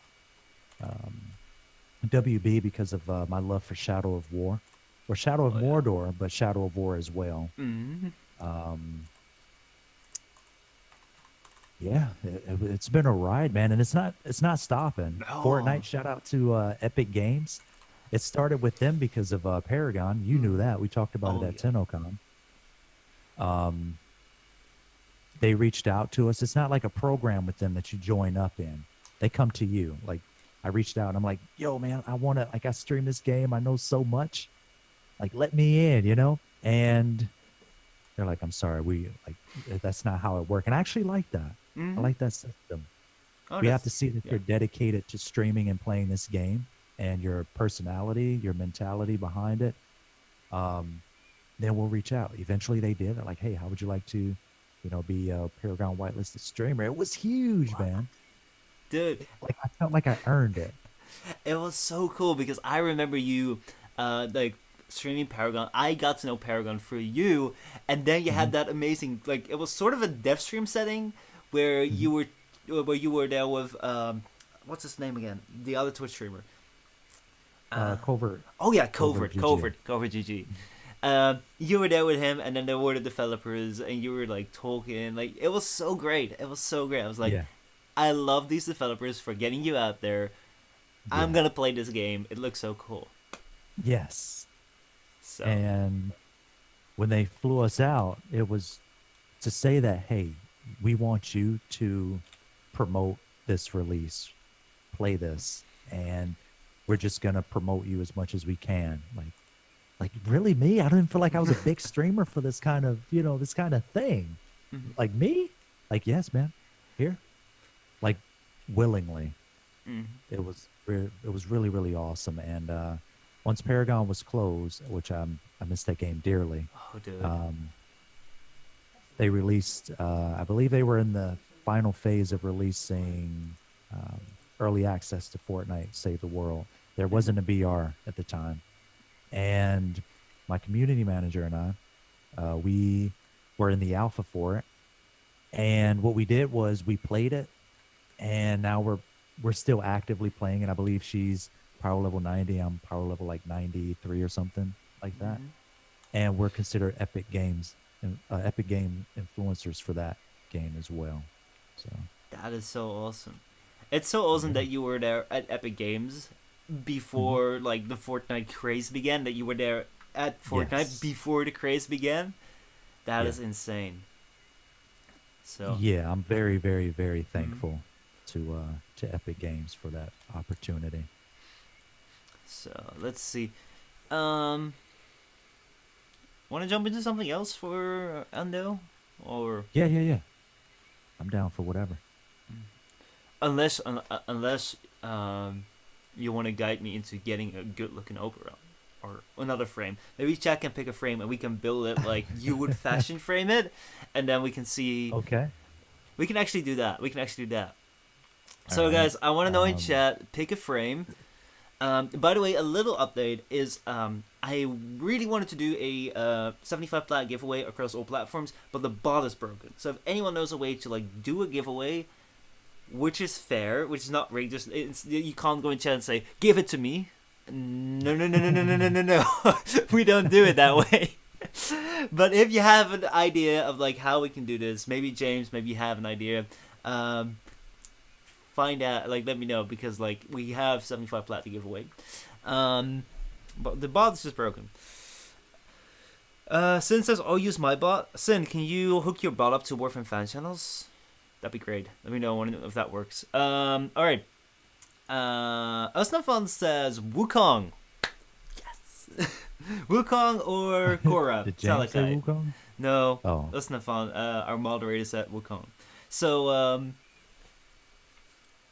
WB because of my love for Shadow of War, or Shadow of Oh yeah. Mordor, but Shadow of War as well. Mhm. Um, yeah, it's been a ride, man, and it's not stopping. No. Fortnite, shout out to Epic Games. It started with them because of Paragon. You knew that. We talked about Oh it at yeah. TennoCon. Um, they reached out to us. It's not like a program with them that you join up in. They come to you. Like I reached out and I'm like, "Yo, man, I want to like I stream this game. I know so much. Like let me in." And they're like, "I'm sorry, we like that's not how it works." And I actually like that. I Mhm. like that system. Oh, We have that's to see that yeah. you're dedicated to streaming and playing this game and your personality, your mentality behind it. Um, then we'll reach out. Eventually they did. They're like, "Hey, how would you like to, be a Paragon whitelisted streamer?" It was huge, man. Dude, Like I felt like I earned it. it was so cool because I remember you, like streaming Paragon. I got to know Paragon through you, and then you Hmm. had that amazing like it was sort of a dev stream setting where Hmm. you were there with what's his name again? The other Twitch streamer. Covert, Oh yeah, Covert Covert, GG. Covert, Covert GG. You were there with him, and then there were the developers, and you were like talking. Like it was so great. It was so great. I was like, Yeah, I love these developers for getting you out there. I'm yeah, gonna play this game. It looks so cool. yes. So. And when they flew us out, it was to say that, hey, we want you to promote this release, play this, and we're just gonna promote you as much as we can. Like really me? I didn't feel like I was a big streamer for this kind of thing. Mhm. Like me? Like yes, man. Here, like willingly. Mhm. It was really really awesome. And once Paragon was closed, which I missed that game dearly. Oh, dude. Um, they released. I believe they were in the final phase of releasing um, early access to Fortnite Save the World. There wasn't a BR at the time, and my community manager and we were in the alpha for it. And what we did was we played it, and now we're still actively playing it. I believe she's power level 90. I'm power level like 93 or something like that. Mhm. And we're considered epic game influencers for that game as well. So That is so awesome. It's so awesome yeah. that you were there at Epic Games Hmm. before like the Fortnite craze began. That you were there at Fortnite Yes. before the craze began. That Yeah. is insane. So, Yeah, I'm very, very, very mhm. thankful to Epic Games for that opportunity. So let's see. Um, Want to jump into something else for Endo, or Yeah, yeah, yeah. I'm down for whatever. unless you want to guide me into getting a good looking opera or another frame. Maybe Jack can pick a frame and we can build it like you would fashion frame it, and then we can see. Okay. We can actually do that. We can actually do that. All So right. guys, I want to know in Um, chat, pick a frame. By the way, a little update is I really wanted to do a 75 plat giveaway across all platforms, but the bot is broken. So if anyone knows a way to like do a giveaway, which is fair, which is not rigged, just you can't go in chat and say give it to me. No, no, no, no, no, no, no, no, no. We don't do it that way. But if you have an idea of like how we can do this, maybe James, maybe you have an idea. Um, Find out, like let me know because like we have 75 plat to give away. Um, but the bot is just broken. Sin says I'll use my bot. Sin, can you hook your bot up to Warframe fan channels? That'd be great. Let me know if that works. All right. Usnafan says Wukong. Yes. Wukong or Korra? did James say Salakai. Wukong? No, Oh, Usnafan. Our moderator said Wukong. So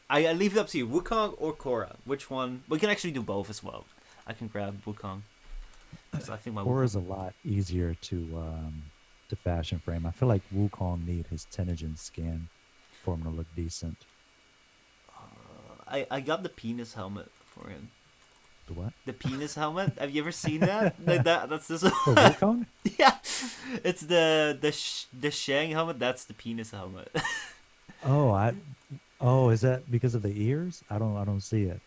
I leave it up to you. Wukong or Korra? Which one? We can actually do both as well. I can grab Wukong. So I think my Wukong. Aura's a lot easier to fashion frame. I feel like Wukong need his Tenogen skin for him to look decent. I got the penis helmet for him. The what? The penis helmet. Have you ever seen that? Like that. That's this. For Wukong? Yeah, it's the Shang helmet. That's the penis helmet. Oh, is that because of the ears? I don't see it.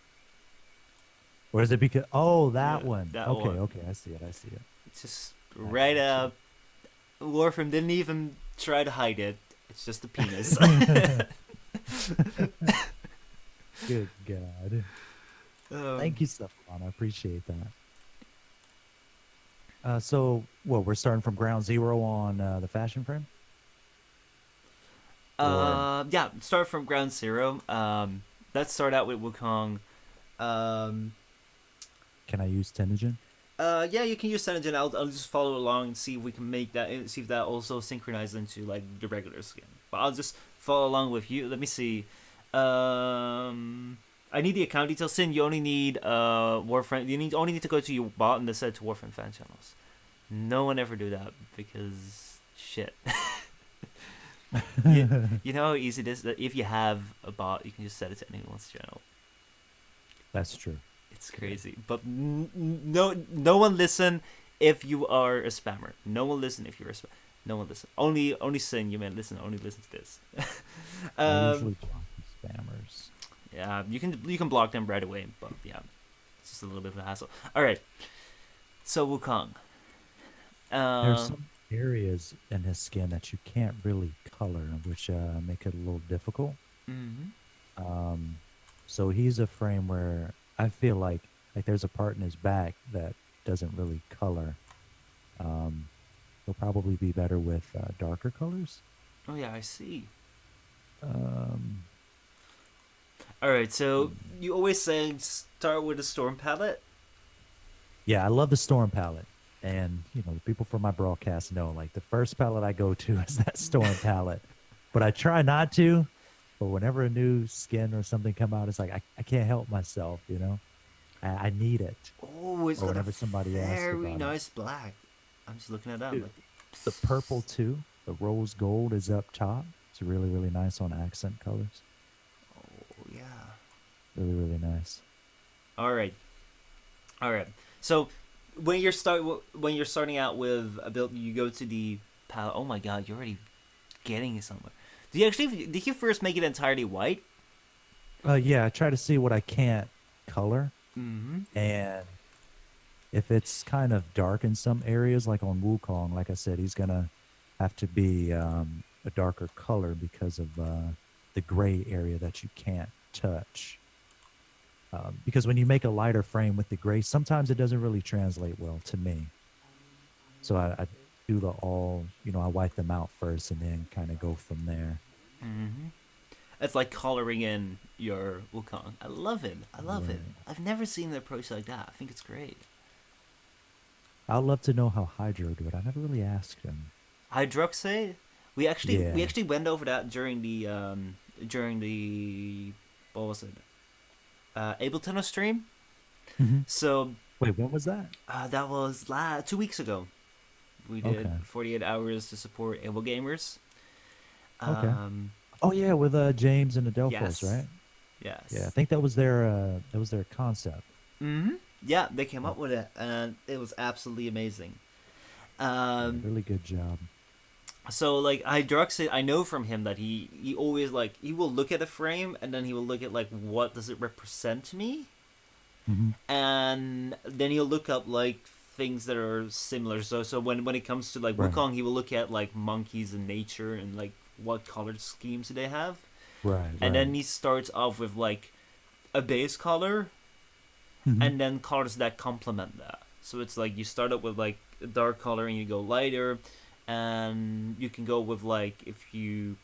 Or is it because Yeah, that one. that Okay, one. okay, I see it. I see it. It's just I right gotcha. up. Warframe didn't even try to hide it. It's just the penis. Good God. Thank um, you, Stefan. I appreciate that. So what, we're starting from ground zero on the fashion frame? Or yeah, start from ground zero. Let's start out with Wukong. Um, can I use Tenogen? yeah, you can use Synogen. I'll just follow along and see if we can make that. See if that also synchronizes into like the regular skin. But I'll just follow along with you. Let me see. I need the account details. Sin, you only need Warframe. Only need to go to your bot and set to Warframe fan channels. No one ever do that because shit. You know how easy it is that if you have a bot, you can just set it to anyone's channel. That's true. It's crazy, but no one listen if you are a spammer. No one listen if you're a spammer. No one listen. Only Sin, you man listen. Only listen to this. I um, usually block the spammers. yeah, you can block them right away, but yeah, it's just a little bit of a hassle. All right, so Wukong. There's Um, some areas in his skin that you can't really color, which make it a little difficult. mhm. Um, so he's a frame where I feel like there's a part in his back that doesn't really color. Um, he'll probably be better with darker colors. Oh yeah, I see. Um, All right, so you always say start with a storm palette. yeah, I love the Storm palette. And, the people from my broadcast know, like, the first palette I go to is that Storm palette. But I try not to. But whenever a new skin or something come out, it's like, I can't help myself, I need it. Oh, it's Or got a whenever somebody asks very about it. nice black. I'm just looking at that. I'm Dude, like, the purple, too. The rose gold is up top. It's really, really nice on accent colors. Oh yeah. Really, really nice. All right. All right. So when you're starting out with a build, you go to the palette. Oh my God, you're already getting it somewhere. Did you first make it entirely white? Yeah, I try to see what I can't color. Mm-hmm. And if it's kind of dark in some areas, like on Wukong, like I said, he's gonna have to be a darker color because of the gray area that you can't touch. Because when you make a lighter frame with the gray, sometimes it doesn't really translate well to me. So I do the all, I wipe them out first and then kind of go from there. Mm-hmm. It's like coloring in your Wukong. I love it. I love it. Right. I've never seen an approach like that. I think it's great. I'd love to know how Hydro do it. I never really asked him. Hydroxide. We Yeah. actually went over that during the what was it? Ableton stream. Hmm. So Wait, when was that? that was 2 weeks ago. We did Okay. 48 hours to support Able Gamers. Okay. Um, Oh yeah, with James and Adelphos, yes. right? Yes. Yeah, I think that was their concept. Mm-hmm. Yeah, they came Yeah, up with it, and it was absolutely amazing. yeah, Um, really good job. so like Hydroxid, I know from him that he always like he will look at a frame and then he will look at like what does it represent to me, Hmm. and then he'll look up like things that are similar. So when it comes to like Right, Wukong, he will look at like monkeys in nature and like what color schemes do they have, right, and right. then he starts off with like a base color Hmm. and then colors that complement that. So it's like you start up with like a dark color and you go lighter, and you can go with like if you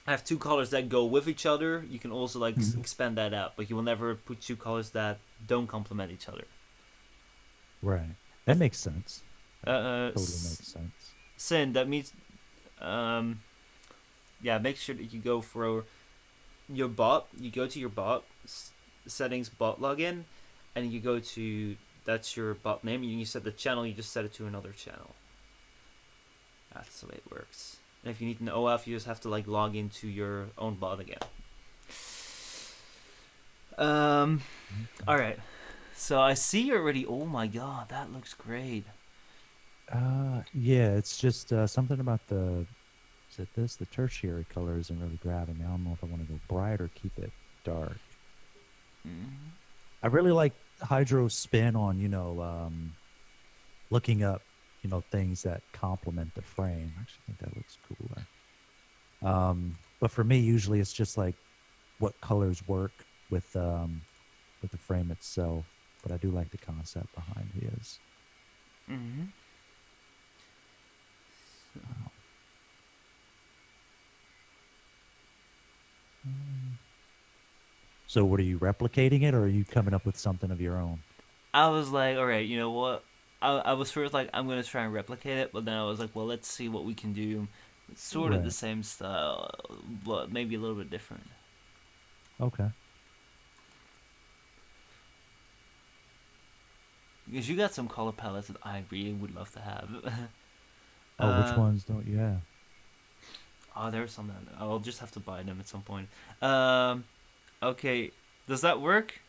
have two colors that go with each other, you can also like Hmm. expand that out. But you will never put two colors that don't complement each other. Right. I That makes sense. uh, uh, Totally makes sense. Sin, that means um yeah, make sure that you go for your bot. You go to your bot settings, bot login, and you go to that's your bot name. You set the channel. You just set it to another channel. That's the way it works. And if you need an OF, you just have to like log into your own bot again. All right. So I see you already. Oh my God, that looks great. Yeah, it's just something about is it this? The tertiary color isn't really grabbing me. I don't know if I want to go bright or keep it dark. Mm-hmm. I really like Hydro's spin on, looking up, things that complement the frame. I actually think that looks cooler. But for me, usually it's just like what colors work with the frame itself. But I do like the concept behind his. Mm-hmm. So, what are you replicating it, or are you coming up with something of your own? I was like, all right, you know what? I was first like, I'm gonna try and replicate it, but then I was like, well, let's see what we can do. It's sort of the Right. same style, but maybe a little bit different. Okay. Because you got some color palettes that I really would love to have. Oh, which uh, ones don't you have? oh, there's some that I'll just have to buy them at some point. Okay, does that work?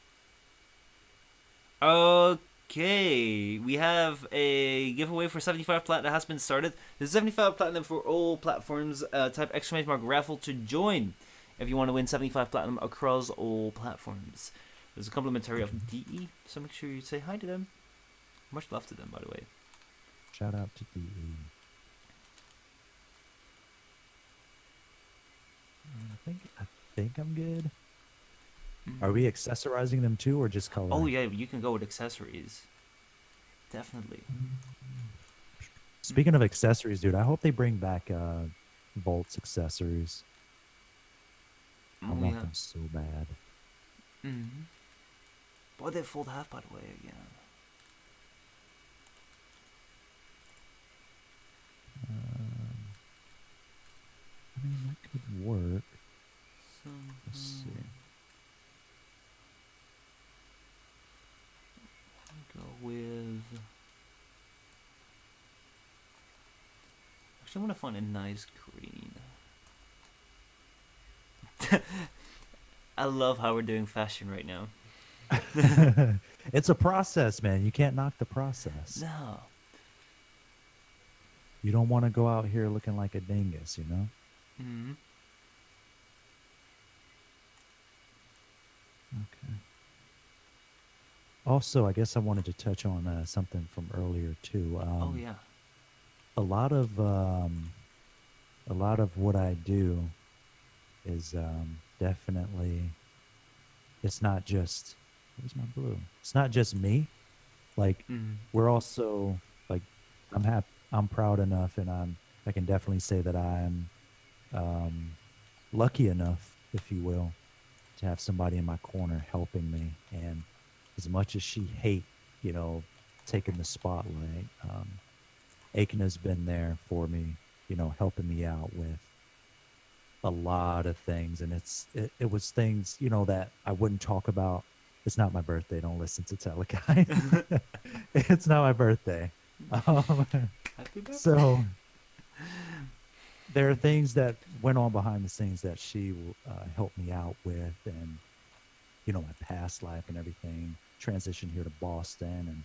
Okay, we have a giveaway for 75 platinum that has been started. There's 75 platinum for all platforms. Type exclamation mark raffle to join if you want to win 75 platinum across all platforms. There's a complimentary of DE, so make sure you say hi to them. Much love to them, by the way. Shout out to DE. I think I'm good. Are we accessorizing them too, or just coloring? Oh yeah, you can go with accessories. Definitely. Speaking of accessories, dude, I hope they bring back Volt's accessories. I Oh want yeah. them so bad. Mm-hmm. Boy, they fold half, by the way, again. I mean, that could work. Let's see. Go with. Actually, I want to find a nice green. I love how we're doing fashion right now. It's a process, man. You can't knock the process. No. You don't want to go out here looking like a dingus, you know? Hmm. Okay. Also, I guess I wanted to touch on something from earlier too. Oh yeah. A lot of what I do is definitely, it's not just, where's my blue? It's not just me. Like, Hmm. we're also like, I'm proud enough, and I can definitely say that I'm um, lucky enough, if you will, to have somebody in my corner helping me. And as much as she hate, you know, taking the spotlight, Aikana's been there for me, you know, helping me out with a lot of things. And it was things, you know, that I wouldn't talk about. It's not my birthday. Don't listen to Telekai. It's not my birthday. Um, Happy birthday. so there are things that went on behind the scenes that she helped me out with, and you know, my past life and everything, transition here to Boston and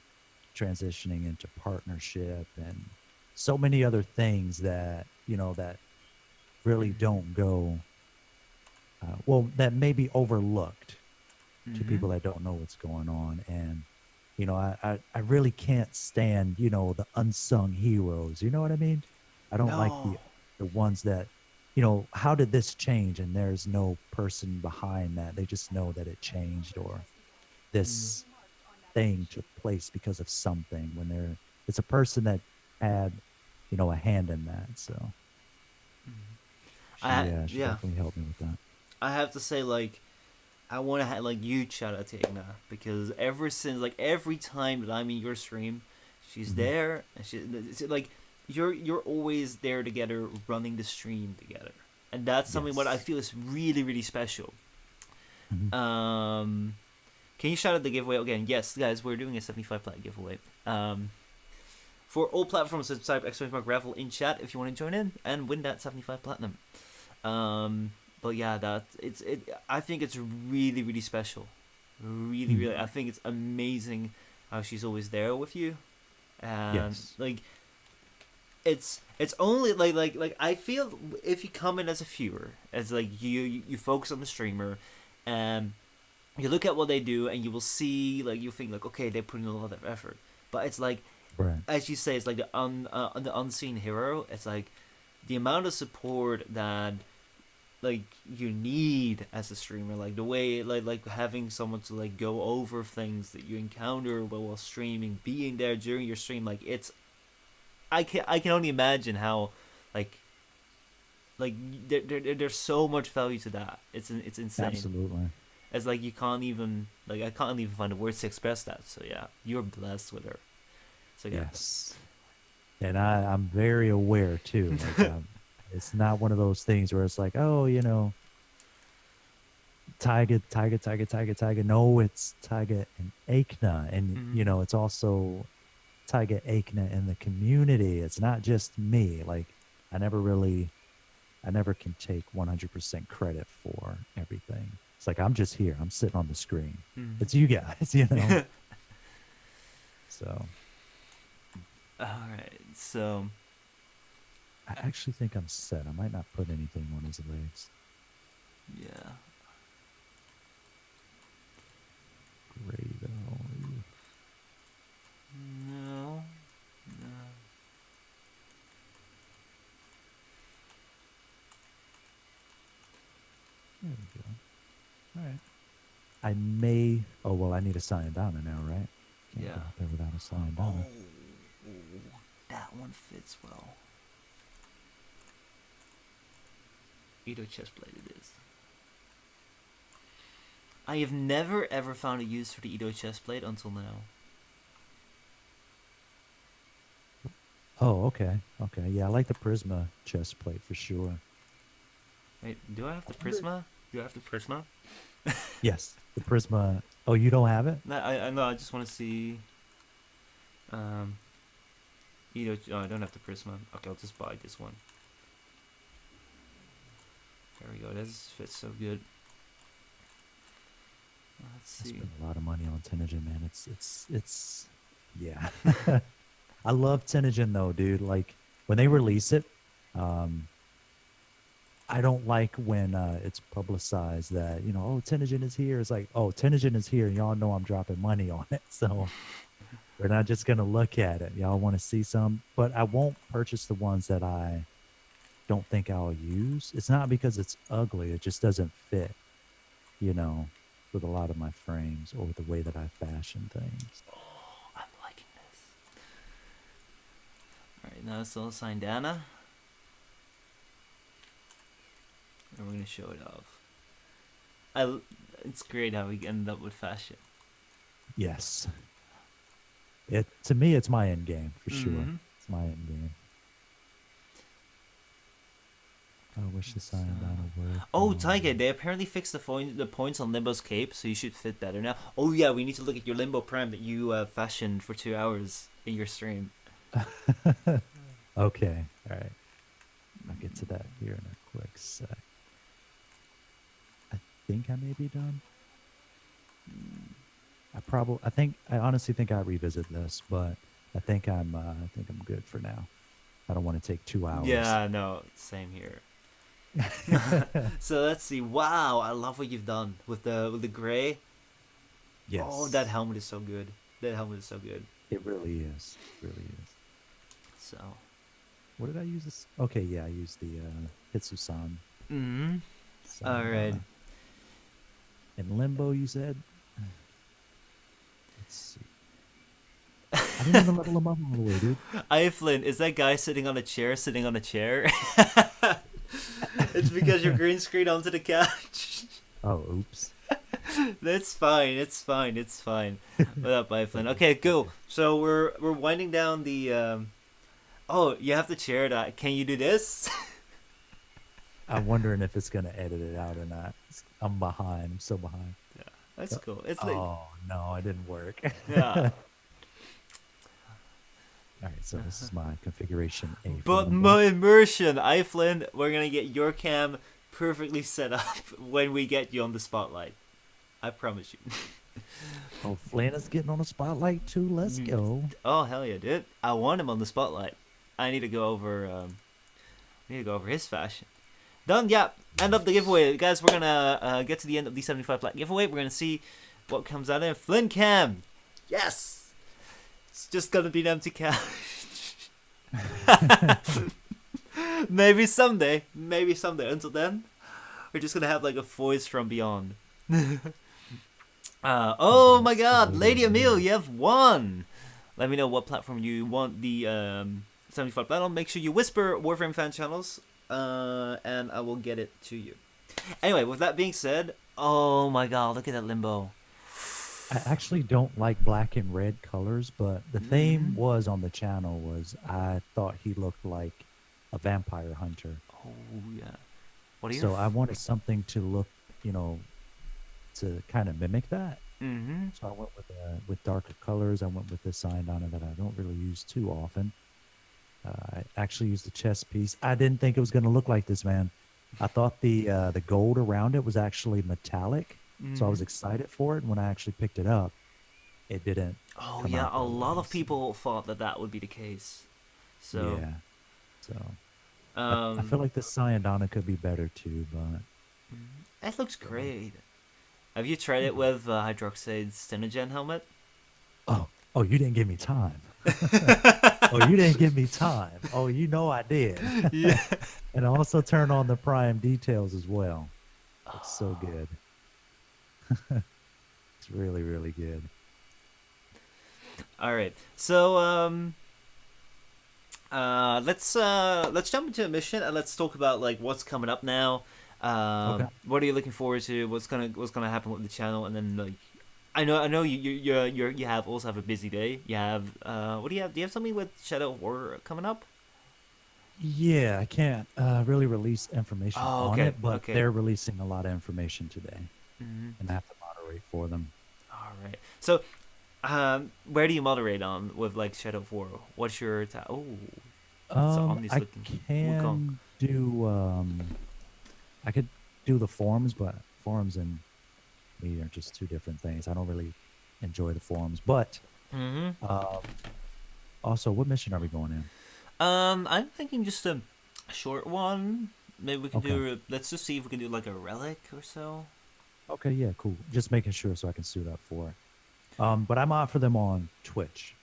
transitioning into partnership and so many other things that, you know, that really don't go, well, that may be overlooked to Hmm. people that don't know what's going on. And, you know, I really can't stand, you know, the unsung heroes. You know what I mean? I don't like No. the ones that, you know, how did this change? And there's no person behind that. They just know that it changed, or Mm. this thing took place because of something, when it's a person that had, you know, a hand in that. So she Yeah. definitely helped me with that. I have to say, like, I want to have like huge shout out to Igna, because ever since, like, every time that I'm in your stream, she's Mhm. there, and like, you're always there together, running the stream together, and that's something what I Yes. feel is really really special. Mhm. Um, can you shout out the giveaway again? Yes, guys, we're doing a 75 plat giveaway. For all platforms, subscribe exclamation mark raffle in chat if you want to join in and win that 75 platinum. But yeah, that it. I think it's really really special. Really Mhm. really, I think it's amazing how she's always there with you, and Yes. like it's only like I feel if you come in as a viewer, as like you focus on the streamer, and you look at what they do, and you will see, like, you think like, okay, they put in a lot of effort, but it's like, Right. as you say, it's like the unseen hero. It's like the amount of support that like you need as a streamer, like the way like having someone to like go over things that you encounter while streaming, being there during your stream, like it's I can only imagine how like like there's so much value to that. It's insane. Absolutely. It's like you can't even like I can't even find the words to express that. So yeah, you're blessed with her. So yeah. Yes. And I'm very aware too. Like, it's not one of those things where it's like, oh, you know, Tyga. No, it's Tyga and Aikna. And, Mhm. you know, it's also Tyga Aikna in the community. It's not just me. Like, I never really, I never can take 100% credit for everything. It's like, I'm just here. I'm sitting on the screen. Mhm. It's you guys, you know? So All right. So I actually think I'm set. I might not put anything on his legs. yeah. Great. No. No. There we go. All right. I may. Oh well, I need a Scion Diamond now, right? Can't Yeah. go out there without a Scion Oh, Diamond. that one fits well. Edo chestplate it is. I have never ever found a use for the Edo chestplate until now. Oh, okay. Okay. Yeah, I like the Prisma chest plate for sure. Wait, do I have the I wonder. Prisma? Do I have the Prisma? Yes, the Prisma. Oh, you don't have it? No, I know. I just want to see. Um, I don't have the Prisma. Okay, I'll just buy this one. There we go. This fits so good. Let's I see. spent a lot of money on Tenogen, man. It's yeah. I love Tenogen though, dude. Like when they release it, I don't like when it's publicized that, oh, Tenogen is here. It's like, oh, Tenogen is here, and y'all know I'm dropping money on it. So we're not just gonna look at it. Y'all want to see some, but I won't purchase the ones that I don't think I'll use. It's not because it's ugly. It just doesn't fit, with a lot of my frames or with the way that I fashion things. Oh, I'm liking this. Alright, now it's all signed Dana. And we're gonna show it off. It's great how we end up with fashion. Yes. To me, it's my end game for sure. Mhm. It's my end game. I wish the sign down would work. Oh, Taiga, they apparently fixed the points on Limbo's cape, so you should fit better now. Oh yeah, we need to look at your Limbo Prime that you fashioned for 2 hours in your stream. Okay, all right. I'll get to that here in a quick sec. I think I may be done. I honestly think I'll revisit this, but I think I'm good for now. I don't want to take 2 hours. Yeah, no, same here. So let's see. Wow, I love what you've done with the gray. Yes. Oh, that helmet is so good. That helmet is so good. It really is. It really is. So. What did I use this? Okay, yeah, I used the Hitsusan. Mm-hmm. All right. In Limbo, you said? Let's see. I didn't even level him up all the way, dude. Flynn, is that guy sitting on a chair? It's because you're green screen onto the couch. Oh, oops. That's fine. It's fine. What up, Flynn? Okay, go. So we're winding down the. Oh, you have to chair that. Can you do this? I'm wondering if it's gonna edit it out or not. I'm behind. I'm so behind. Yeah, that's cool. It's like. Oh no, it didn't work. Yeah. All right, so this is my configuration A. But my immersion, Flynn, we're gonna get your cam perfectly set up when we get you on the spotlight. I promise you. Oh, Flynn is getting on the spotlight too. Let's go. Oh hell yeah, dude! I want him on the spotlight. I need to go over. His fashion. Done. Yeah. End of the giveaway, guys. We're gonna get to the end of the 75 plat giveaway. We're gonna see what comes out of it. Flynn cam. Yes. It's just gonna be an empty couch. Maybe someday. Until then, we're just gonna have like a voice from beyond. Oh my God, Lady Emil, you have won. Let me know what platform you want the 75 plat on. Make sure you whisper Warframe fan channels, and I will get it to you. Anyway, with that being said, oh my God, look at that Limbo. I actually don't like black and red colors, but the theme was on the channel was I thought he looked like a vampire hunter. Oh yeah. What are you? So I wanted something to look, to kind of mimic that. Mm-hmm. So I went with darker colors. I went with the sign on it that I don't really use too often. I actually used the chest piece. I didn't think it was going to look like this, man. I thought the gold around it was actually metallic. So I was excited for it, and when I actually picked it up, it didn't. Oh yeah, a lot of people thought that would be the case. So yeah, so I feel like the Cyandana could be better too, but it looks great. Have you tried it with Hydroxide's Stenogen helmet? Oh, you didn't give me time. Oh, you didn't give me time. Oh, I did. Yeah. And I also turned on the Prime details as well. It's so good. It's really, really good. All right, so let's jump into a mission and let's talk about like what's coming up now. Okay. What are you looking forward to? What's gonna happen with the channel? And then like, I know you also have a busy day. You have what do you have? Do you have something with Shadow Horror coming up? Yeah, I can't really release information on okay, it, but okay. they're releasing a lot of information today, Mm-hmm. and I have to moderate for them. All right. So Where do you moderate on with like Shadow 4? What's your oh? It's Omni's I looking. Wukong. can do I could do the forums, but forums and me are just two different things. I don't really enjoy the forums, but Mm-hmm. um, also, what mission are we going in? I'm thinking just a short one. Maybe we can Okay. do. Let's just see if we can do like a relic or so. Okay, yeah, cool. Just making sure so I can suit up for it. But I'm out for them on Twitch,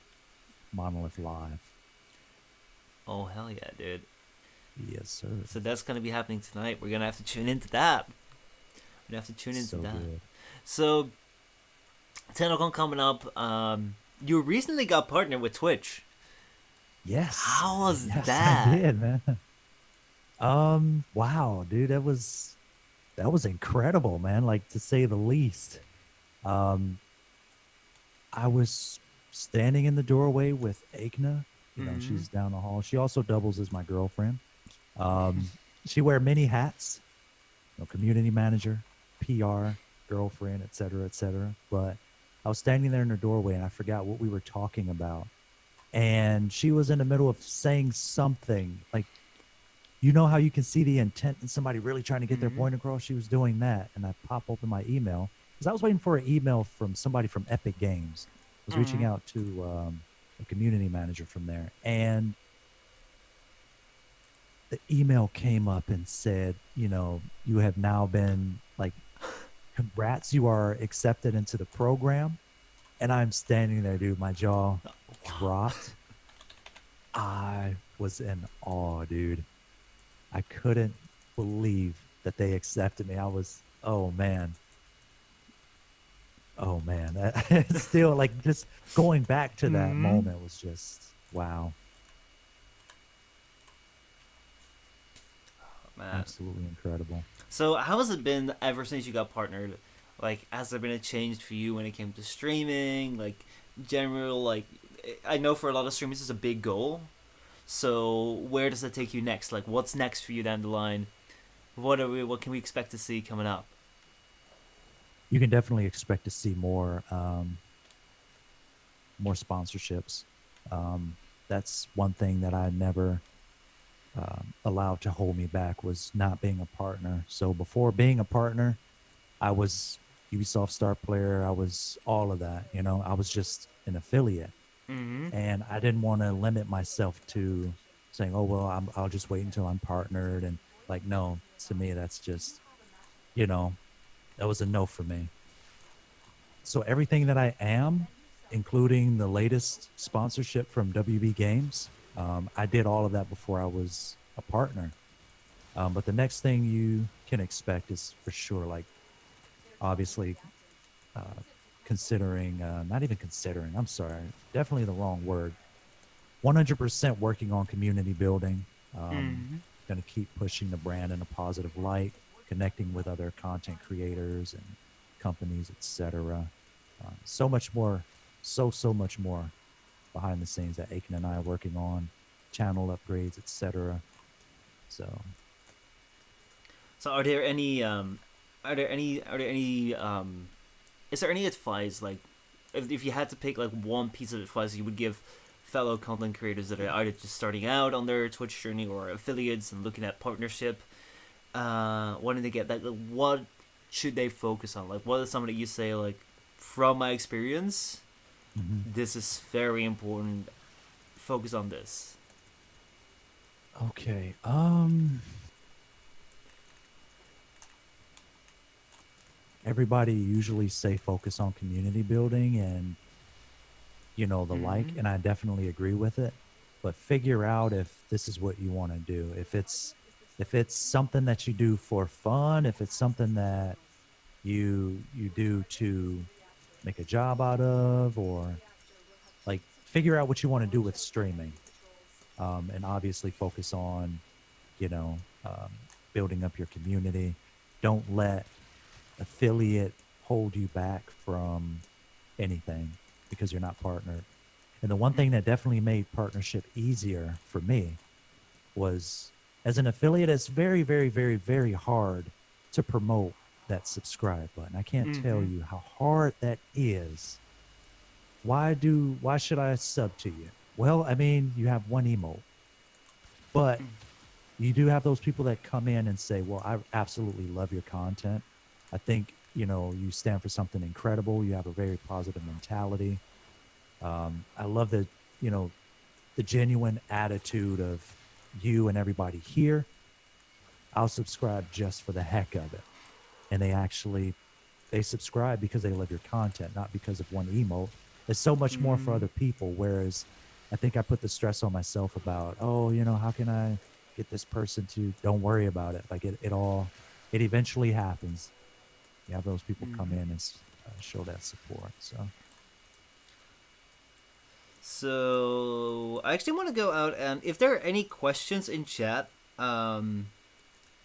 Monolith Live. Oh hell yeah, dude! Yes, sir. So that's gonna be happening tonight. We're gonna have to tune into that. We're gonna have to tune into So that. good. So, TennoCon coming up. You recently got partnered with Twitch. Yes. How was Yes, that? I did, man. Wow, dude, that was incredible, man. Like to say the least. Um, I was standing in the doorway with Agna. You know, Mm-hmm. she's down the hall. She also doubles as my girlfriend. She wear many hats, you know, community manager, PR, girlfriend, etc., etc. But I was standing there in her doorway and I forgot what we were talking about. And she was in the middle of saying something like, you know how you can see the intent in somebody really trying to get their Mm-hmm. point across? She was doing that. And I pop open my email because I was waiting for an email from somebody from Epic Games. I was reaching Mm-hmm. out to a community manager from there. And the email came up and said, you know, you have now been like, congrats, you are accepted into the program. And I'm standing there, dude, my jaw dropped. I was in awe, dude. I couldn't believe that they accepted me. I was, oh man, oh man. It's still like just going back to that Mm-hmm. moment was just wow, Man. absolutely incredible. So how has it been ever since you got partnered? Like, has there been a change for you when it came to streaming? Like, general, like, I know for a lot of streamers it's a big goal. So where does that take you next? Like, what's next for you down the line? What can we expect to see coming up? You can definitely expect to see more sponsorships. Um, that's one thing that I never allowed to hold me back was not being a partner. So before being a partner, I was Ubisoft star player. I was all of that. You know, I was just an affiliate, Mm-hmm. and I didn't want to limit myself to saying, "Oh well, I'll just wait until I'm partnered." And like, no, to me, that's just you know, that was a no for me. So everything that I am, including the latest sponsorship from WB Games, I did all of that before I was a partner. But the next thing you can expect is for sure, like obviously uh, considering, not even considering, I'm sorry, definitely the wrong word. 100% working on community building. Mm-hmm. Going to keep pushing the brand in a positive light, connecting with other content creators and companies, etc. So much more, so much more behind the scenes that Aiken and I are working on, channel upgrades, etc. So So are there any is there any advice like if you had to pick like one piece of advice you would give fellow content creators that are either just starting out on their Twitch journey or affiliates and looking at partnership, wanting to get that, like, what should they focus on? Like, what is something that you say like, from my experience, mhm. this is very important. Focus on this. Okay. Everybody usually say focus on community building and the like, Mm-hmm. and I definitely agree with it. But figure out if this is what you want to do. If it's something that you do for fun, if it's something that you do to make a job out of, or like figure out what you want to do with streaming. And obviously focus on, you know, um, building up your community. Don't let affiliate hold you back from anything because you're not partnered. And the one thing that definitely made partnership easier for me was as an affiliate, it's very, very, very, very hard to promote that subscribe button. I can't tell Mm-hmm. you how hard that is why should I sub to you? Well, I mean, you have one emote, but you do have those people that come in and say, well, I absolutely love your content. I think, you stand for something incredible. You have a very positive mentality. I love the genuine attitude of you and everybody here. I'll subscribe just for the heck of it. And they subscribe because they love your content, not because of one emote. There's so much more for other people. Whereas I think I put the stress on myself about, oh, how can I get this person to, don't worry about it. Like it eventually happens. You have those people come in and show that support. So I actually want to go out, and if there are any questions in chat, for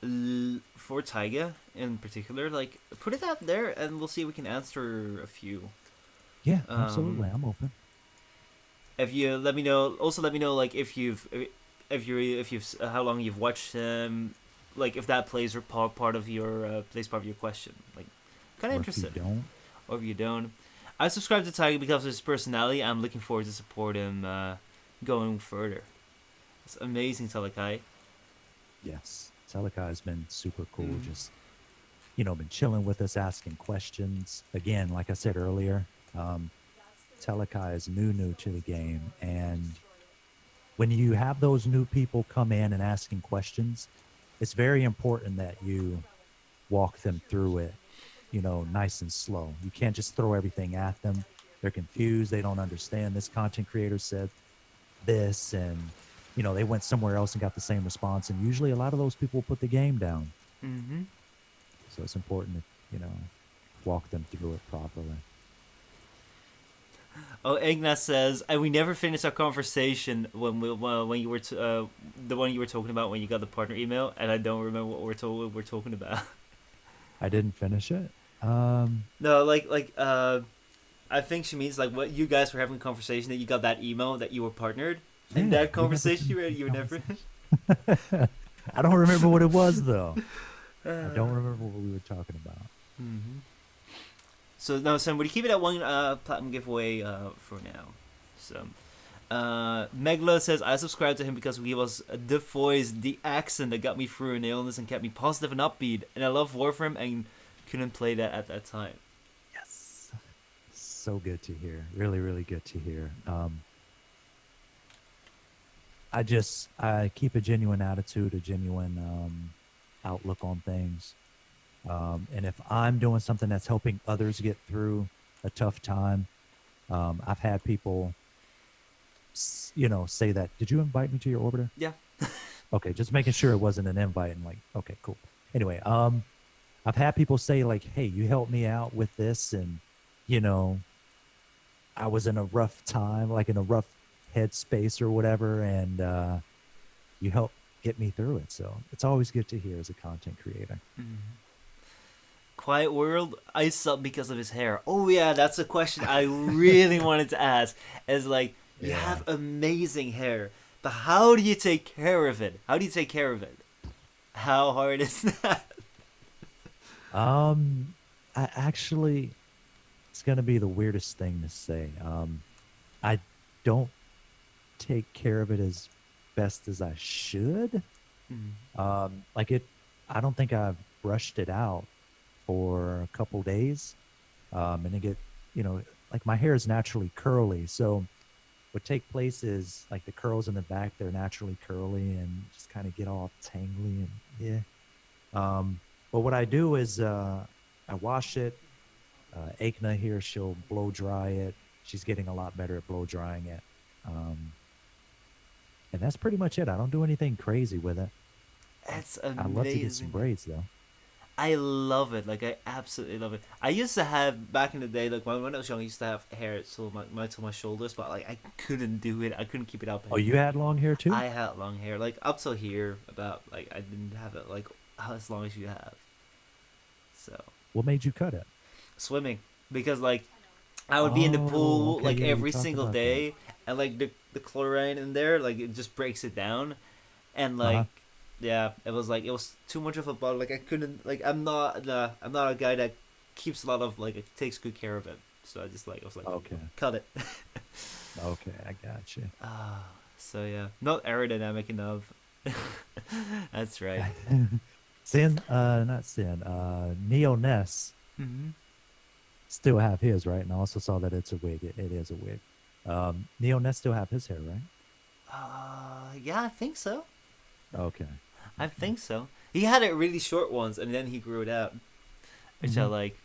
Tyga in particular, like put it out there, and we'll see if we can answer a few. Yeah, absolutely. I'm open. If you let me know, also let me know like if you've how long you've watched him, like if that plays part of your question, like kind of interested. If you don't. Or if you don't. I subscribe to Tyga because of his personality. I'm looking forward to support him going further. It's amazing, Telekai. Yes, Telekai has been super cool. Just been chilling with us, asking questions. Again, like I said earlier, Telekai is new to the game, and when you have those new people come in and asking questions, it's very important that you walk them through it, nice and slow. You can't just throw everything at them. They're confused. They don't understand. This content creator said this, and they went somewhere else and got the same response. And usually a lot of those people put the game down. Mm-hmm. So it's important to, walk them through it properly. Oh, Ignace says, and we never finished our conversation when you were the one you were talking about when you got the partner email, and I don't remember what we're talking about. I didn't finish it. No, I think she means like what you guys were having a conversation that you got that email that you were partnered. In that conversation, you were never. I don't remember what it was though. I don't remember what we were talking about. Mm-hmm. So no, Sam, would you keep it at one platinum giveaway for now? So, Megla says I subscribed to him because he was the voice, the accent that got me through an illness and kept me positive and upbeat, and I love Warframe and couldn't play that at that time. Yes, so good to hear. Really, really good to hear. I keep a genuine attitude, a genuine outlook on things. And if I'm doing something that's helping others get through a tough time, I've had people, say that, did you invite me to your orbiter? Yeah. Okay, just making sure it wasn't an invite and like, okay, cool. Anyway, I've had people say like, hey, you helped me out with this, and, I was in a rough time, like in a rough headspace or whatever, and you helped get me through it. So it's always good to hear as a content creator. Mm-hmm. Quiet World, I sub because of his hair. Oh yeah, that's a question I really wanted to ask. Is like, you have amazing hair, but how do you take care of it? How do you take care of it? How hard is that? I actually, it's gonna be the weirdest thing to say. I don't take care of it as best as I should. I don't think I've brushed it out for a couple days, and it get, like my hair is naturally curly, so what take place is like the curls in the back, they're naturally curly and just kind of get all tangly and but what I do is I wash it. Akna here, she'll blow dry it. She's getting a lot better at blow drying it, and that's pretty much it. I don't do anything crazy with it. That's amazing. I love to get some braids though. I love it. Like, I absolutely love it. I used to have, back in the day, like, when I was young, I used to have hair till my shoulders, but, like, I couldn't do it. I couldn't keep it up. Oh, you had long hair, too? I had long hair. Like, up till here, about, like, I didn't have it, like, as long as you have. So. What made you cut it? Swimming. Because, like, I would be in the pool, okay, like, yeah, every single day, and, like, the chlorine in there, like, it just breaks it down. And, like... Yeah, it was too much of a bottle. Like, I couldn't, like, I'm not a guy that keeps a lot of, like, takes good care of it. So I was like, Okay. cut it. Okay, I got you. So yeah, not aerodynamic enough. That's right. Not Sin, Neo Ness Hmm. still have his, right? And I also saw that it's a wig. It is a wig. Neo Ness still have his hair, right? Yeah, I think so. Okay. I think so. He had it really short once, and then he grew it out, which I Mhm. like.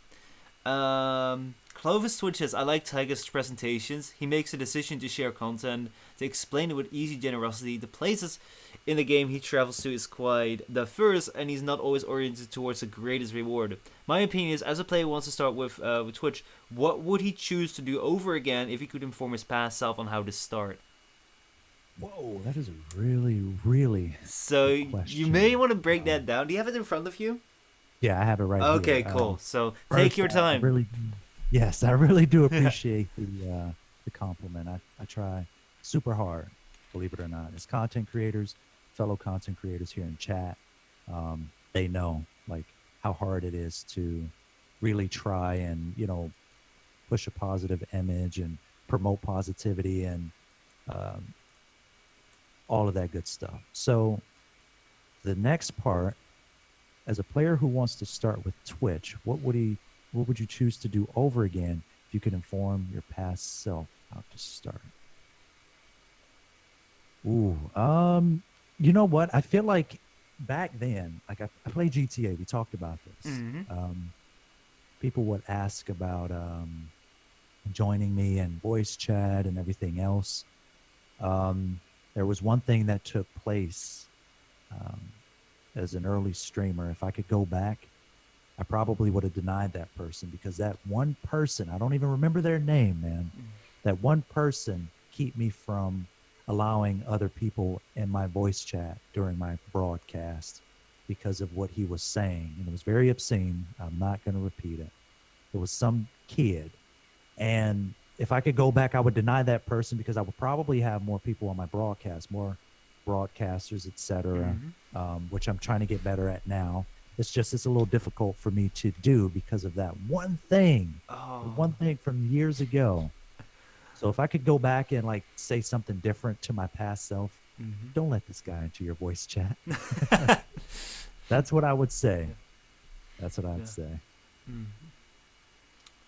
Clovis twitches. I like Tyga's presentations. He makes a decision to share content, to explain it with easy generosity. The places in the game he travels to is quite diverse, and he's not always oriented towards the greatest reward. My opinion is, as a player who wants to start with Twitch, what would he choose to do over again if he could inform his past self on how to start? Whoa, that is a really, really So good you may question. want to break that down. Do you have it in front of you? Yeah, I have it right Okay, here. cool. So take First, your I time. really, yes, I really do appreciate the compliment. I try super hard, believe it or not. As content creators, fellow content creators here in chat, they know like how hard it is to really try and push a positive image and promote positivity and um, all of that good stuff. So the next part, as a player who wants to start with Twitch, what would you choose to do over again if you could inform your past self how to start? Ooh, you know what? I feel like back then, like I played GTA. We talked about this. Hmm. People would ask about joining me in voice chat and everything else. There was one thing that took place um, as an early streamer. If I could go back, I probably would have denied that person because that one person, I don't even remember their name, man. That one person keep me from allowing other people in my voice chat during my broadcast because of what he was saying. And it was very obscene. I'm not going to repeat it. It was some kid. And if I could go back, I would deny that person because I would probably have more people on my broadcast, more broadcasters, etc., Hmm. which I'm trying to get better at now. It's a little difficult for me to do because of that Oh. one thing from years ago. So if I could go back and like say something different to my past self, Hmm. don't let this guy into your voice chat. That's what I would say. Yeah. That's what I'd Yeah. say. Mhm.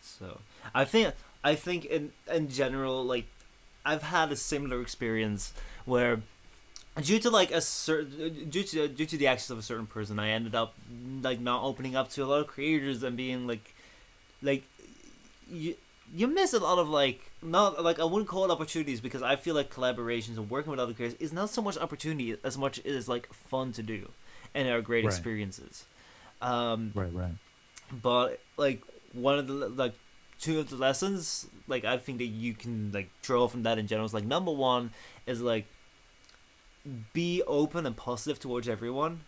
So I think in general, like I've had a similar experience where due to like a certain due to the actions of a certain person, I ended up like not opening up to a lot of creators and being like you you miss a lot of like not like I wouldn't call it opportunities because I feel like collaborations and working with other creators is not so much opportunity as much as like fun to do and are great Right. experiences. Um, Right. Right. but like one of the like two of the lessons like I think that you can like draw from that in general is like number one is like be open and positive towards everyone,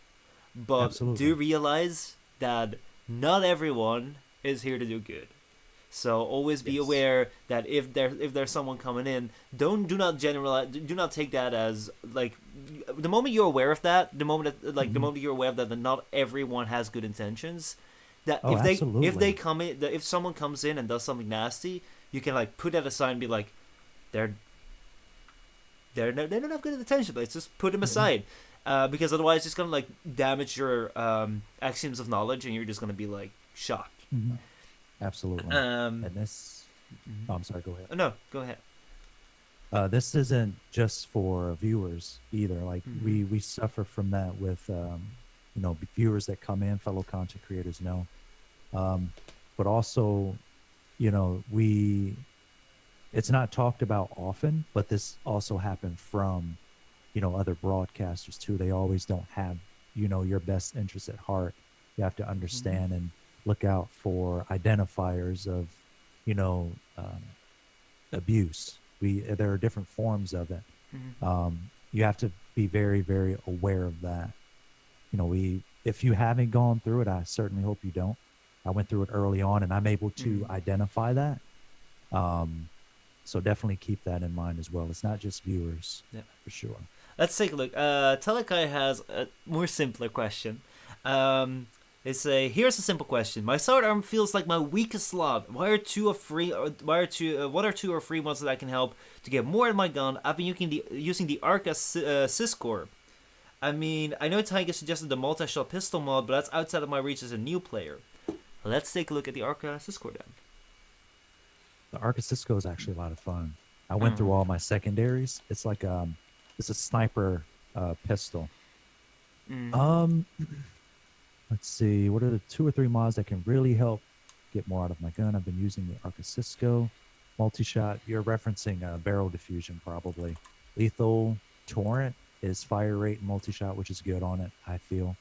but Absolutely. do realize that not everyone is here to do good. So always be Yes. aware that if there's someone coming in, do not generalize, do not take that as like the moment you're aware of that, the Mhm. moment you're aware of that not everyone has good intentions, that Oh, if they absolutely. come in, that if someone comes in and does something nasty, you can like put that aside and be like, they're they don't have good intention. Let's just put them Mhm. aside, because otherwise it's just gonna like damage your axioms of knowledge, and you're just gonna be like shocked. Mhm. Absolutely. Um, And this, mhm. oh, I'm sorry, go ahead. No, go ahead. This isn't just for viewers either. Like Mm-hmm. we suffer from that with, viewers that come in, fellow content creators know. Um, but also, we it's not talked about often, but this also happened from, other broadcasters too. They always don't have, your best interest at heart. You have to Mm-hmm. understand and look out for identifiers of, you know, um, abuse. There are different forms of it. Mm-hmm. You have to be very, very aware of that. If you haven't gone through it, I certainly hope you don't. I went through it early on, and I'm able to Mm-hmm. identify that. Um, so definitely keep that in mind as well. It's not just viewers, Yeah. for sure. Let's take a look. Telekai has a more simpler question. Um, They say, here's a simple question. My sidearm feels like my weakest slot. What are two or three mods that I can help to get more in my gun? I've been using the Arca Syscore. I mean, I know Tyga suggested the multi-shot pistol mod, but that's outside of my reach as a new player. Let's take a look at the Arca Syscore then. The Arca Cisco is actually a lot of fun. I went through all my secondaries. It's like it's a sniper pistol. Let's see. What are the 2 or 3 mods that can really help get more out of my gun? I've been using the Arca Cisco multi-shot. You're referencing barrel diffusion probably. Lethal Torrent is fire rate and multi-shot, which is good on it, I feel.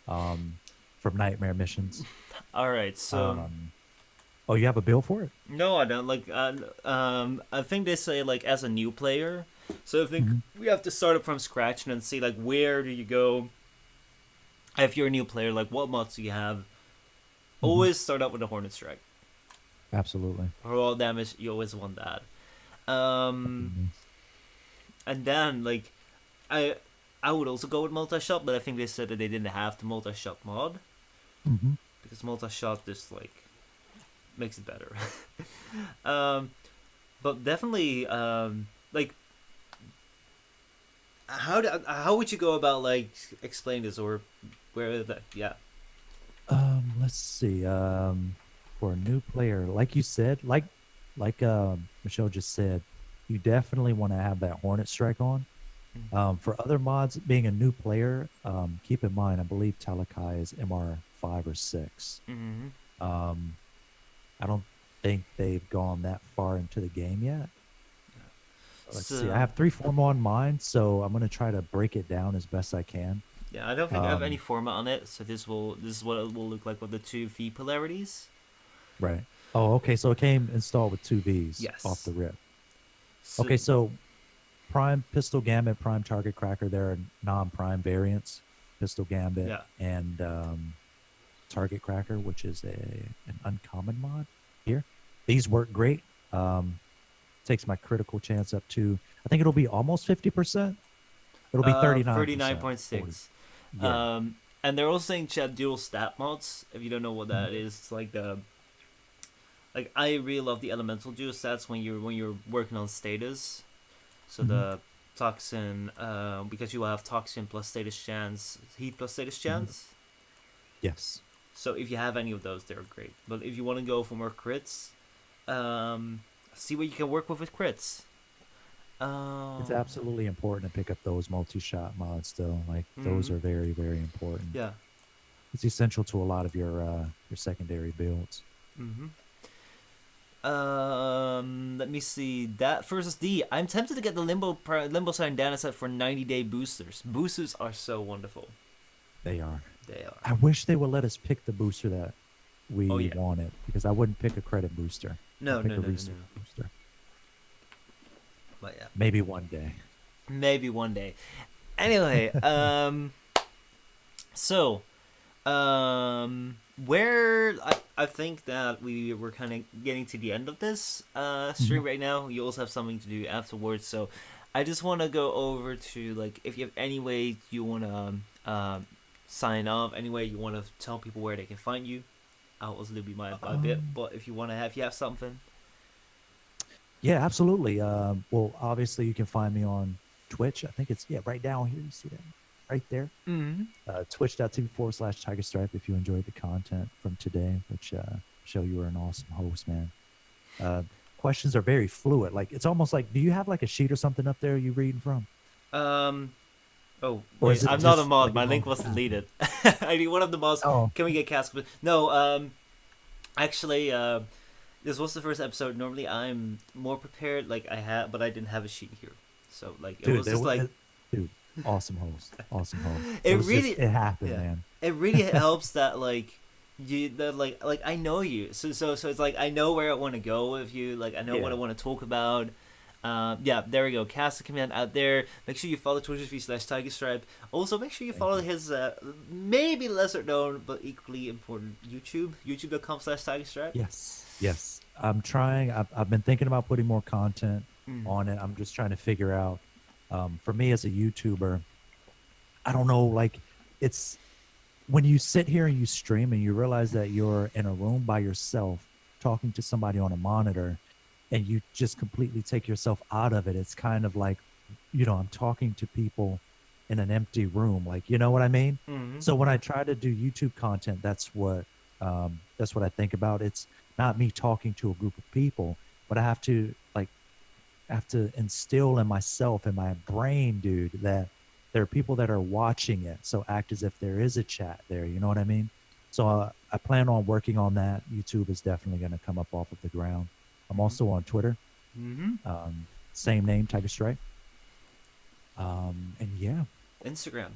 From nightmare missions. All right, so oh, you have a build for it? no, I don't. Like, I think they say like as a new player, so I think we have to start up from scratch and then see like where do you go. If you're a new player, like what mods do you have? Always start out with the Hornet Strike. Absolutely. For all damage, you always want that. And then like, I would also go with multi-shot, but I think they said that they didn't have the multi-shot mod because multi-shot just like makes it better. But definitely, like, how would you go about like explaining this or where that? Yeah. Let's see. For a new player, like you said, like Michelle just said, you definitely want to have that Hornet Strike on. For other mods, being a new player, keep in mind, I believe Talakai is MR5 or 6. I don't think they've gone that far into the game yet. Let's see. I have 3 form on mine, so I'm gonna try to break it down as best I can. Yeah, I don't think I have any format on it, so this is what it will look like with the 2 V polarities. Right. Oh, okay. So it came installed with 2 Vs Yes. off the rip. So, Okay, so Prime Pistol Gambit, Prime Target Cracker, there are non-prime variants, Pistol Gambit Yeah. and Target Cracker, which is an uncommon mod here. These work great. Takes my critical chance up to, I think it'll be almost 50%. It'll be 39. 39.6. Yeah. And they're also saying chat dual stat mods. If you don't know what that is, it's like I really love the elemental dual stats when you're working on status. So the toxin, because you will have toxin plus status chance, heat plus status chance. Yes. So if you have any of those, they're great. But if you want to go for more crits, see what you can work with crits. It's absolutely important to pick up those multi-shot mods, though. Like those are very, very important. Yeah. It's essential to a lot of your secondary builds. Let me see. That versus D. I'm tempted to get the Limbo Sign Dana set for 90-day boosters. Boosters are so wonderful. They are. They are. I wish they would let us pick the booster that we Oh, yeah. wanted, because I wouldn't pick a credit booster. No, I'd pick no, a no, resource no. booster. But yeah. Maybe one day. Maybe one day. Anyway, so, where I think that we're kind of getting to the end of this stream right now. You also have something to do afterwards, so I just want to go over to like if you have any way you want to sign off, any way you want to tell people where they can find you. I'll also do my bit, but if you have something. Yeah, absolutely. Well, obviously, you can find me on Twitch. I think it's right down here. You see that right there? Twitch.tv/Tygastripe if you enjoyed the content from today, which show you were an awesome host, man. Questions are very fluid. Like it's almost like, do you have like a sheet or something up there you reading from? Oh, Or wait, is it I'm not a just mod. like My a link mod? was deleted. I mean, one of the mods. Oh. Can we get cast? No. Actually, this was the first episode. Normally, I'm more prepared. Like but I didn't have a sheet here. So like it was just like, dude, awesome host. It was really- it happened, yeah. man. it really helps that like like I know you. So it's like I know where I want to go with you. Like I know what I want to talk about. Yeah, there we go. Cast a command out there. Make sure you follow Twitch.tv/Tygastripe. Also, make sure you follow his maybe lesser known but equally important YouTube.com/Tygastripe. Yes. I'm trying. I've been thinking about putting more content on it. I'm just trying to figure out. For me as a YouTuber, I don't know. Like, it's when you sit here and you stream and you realize that you're in a room by yourself talking to somebody on a monitor and you just completely take yourself out of it, it's kind of like, I'm talking to people in an empty room. Like, you know what I mean? Mm-hmm. So when I try to do YouTube content, that's what I think about. It's not me talking to a group of people, but I have to instill in myself, in my brain, dude, that there are people that are watching it. So act as if there is a chat there. You know what I mean? So I plan on working on that. YouTube is definitely going to come up off of the ground. I'm also on Twitter. Mm-hmm. Same name, Tygastripe. And yeah, Instagram.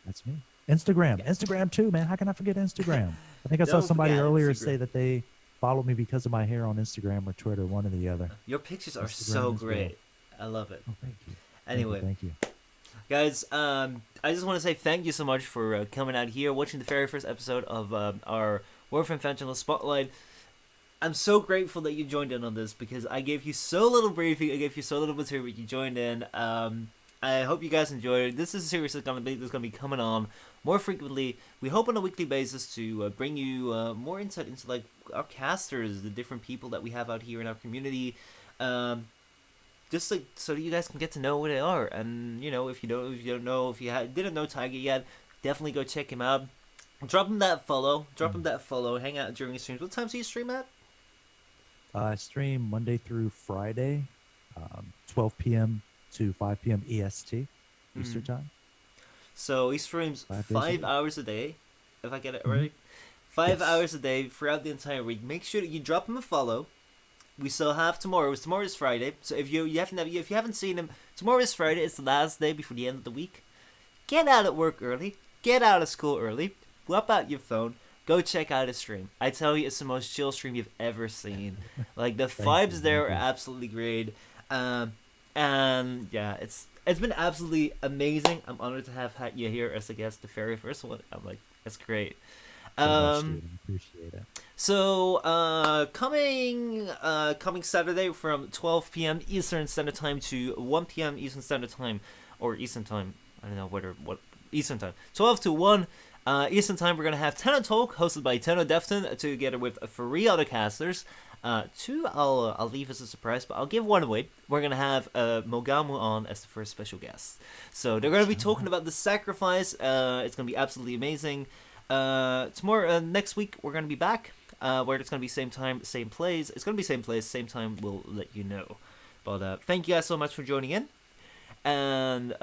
that's me. Instagram too, man. How can I forget Instagram? I think I saw Don't somebody forget earlier Instagram. say that they followed me because of my hair on Instagram or Twitter, one or the other. Your pictures are Instagram so as well. great. I love it. Oh, thank you. Anyway, Thank you. guys, I just want to say thank you so much for coming out here, watching the very first episode of our Warframe Fentanyl Spotlight. I'm so grateful that you joined in on this because I gave you so little briefing, I gave you so little material, but you joined in. I hope you guys enjoyed it. This is a series that's gonna be coming on more frequently. We hope on a weekly basis to bring you more insight into like our casters, the different people that we have out here in our community. Just like so that you guys can get to know who they are, and if you didn't know Tiger yet, definitely go check him out. Drop him that follow. Hang out during his streams. What times do you stream at? I stream Monday through Friday, 12 p.m. to 5 p.m. EST, Eastern Time. So he streams 5 days a 5 week. hours a day, if I get it right. 5 Yes. hours a day throughout the entire week. Make sure that you drop him a follow. We still have tomorrow. Tomorrow is Friday. So if you haven't seen him, tomorrow is Friday. It's the last day before the end of the week. Get out of work early. Get out of school early. Whip out your phone. Go check out his stream. I tell you, it's the most chill stream you've ever seen. Like the vibes there are absolutely great. And yeah, it's been absolutely amazing. I'm honored to have had you here as a guest, the very first one. I'm like, that's great. So much, dude. I appreciate it. So coming Saturday from 12 p.m. Eastern Standard Time to 1 p.m. Eastern Standard Time, or Eastern Time. I don't know what Eastern Time. 12 to 1 Eastern Time. We're gonna have Tenno Talk hosted by Tenno Defton together with 3 other casters. 2 I'll leave as a surprise, but I'll give 1 away. We're gonna have Mogamu on as the first special guest. So they're gonna be talking about the sacrifice. It's gonna be absolutely amazing. Tomorrow, next week, we're gonna be back. Where it's gonna be same time, same place. It's gonna be same place, same time. We'll let you know. But thank you guys so much for joining in, and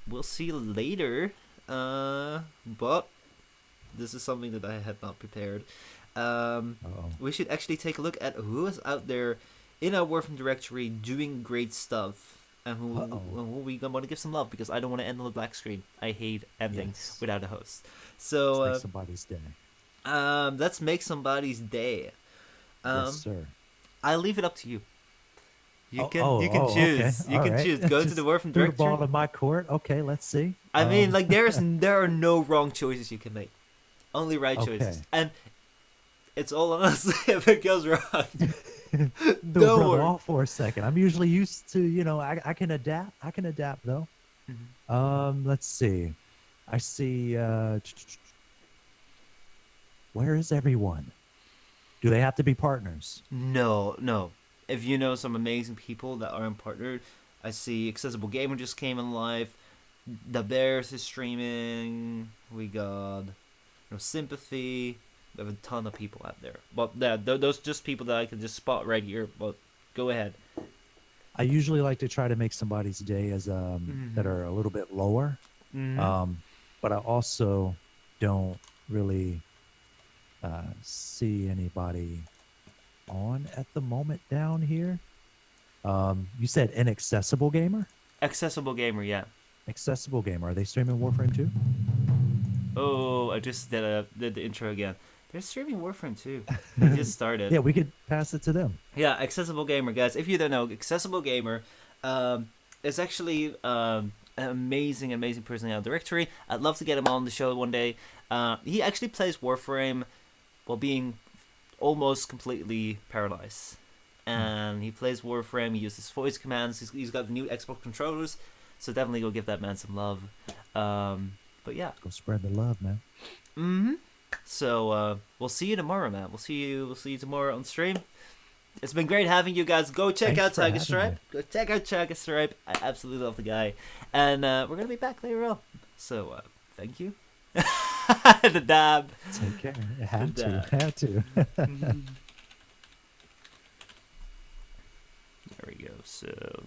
we'll see you later. But this is something that I had not prepared. We should actually take a look at who is out there in our Warframe directory doing great stuff. And who we want to give some love, because I don't want to end on the black screen. I hate ending without a host. So Let's make somebody's day. let's make somebody's day. Yes, sir. I'll leave it up to you. You can choose. Okay. You All can right. choose. Go to Just the Warframe threw the ball directory. in my court. Okay, let's see. I mean, like there are no wrong choices you can make. Only right choices. Okay. And it's all on us if it goes wrong. Threw a Don't brother worry. off for a second. I'm usually used to, I can adapt. I can adapt though. Let's see. I see. Where is everyone? Do they have to be partners? No. If you know some amazing people that aren't partnered, I see Accessible Gamer just came in live. The Bears is streaming. We got Sympathy. We have a ton of people out there. But yeah, those just people that I can just spot right here. But go ahead. I usually like to try to make somebody's day as that are a little bit lower. But I also don't really see anybody on at the moment down here. You said Inaccessible Gamer? Accessible Gamer, yeah. Accessible Gamer. Are they streaming Warframe too? Oh, I just did the intro again. They're streaming Warframe too. They just started. Yeah, we could pass it to them. Yeah, Accessible Gamer, guys. If you don't know, Accessible Gamer is actually an amazing person in our directory. I'd love to get him on the show one day. He actually plays Warframe while being almost completely paralyzed. And he plays Warframe, he uses voice commands, he's got the new Xbox controllers, so definitely go give that man some love. But yeah. Go spread the love, man. Mm-hmm. So we'll see you tomorrow, man. We'll see you tomorrow on stream. It's been great having you guys. Go check Thanks out for having Tygastripe. me. Go check out Tygastripe. I absolutely love the guy. And we're gonna be back later on. So thank you. The dab. Take care. Had The to. dab. Had to. There we go. So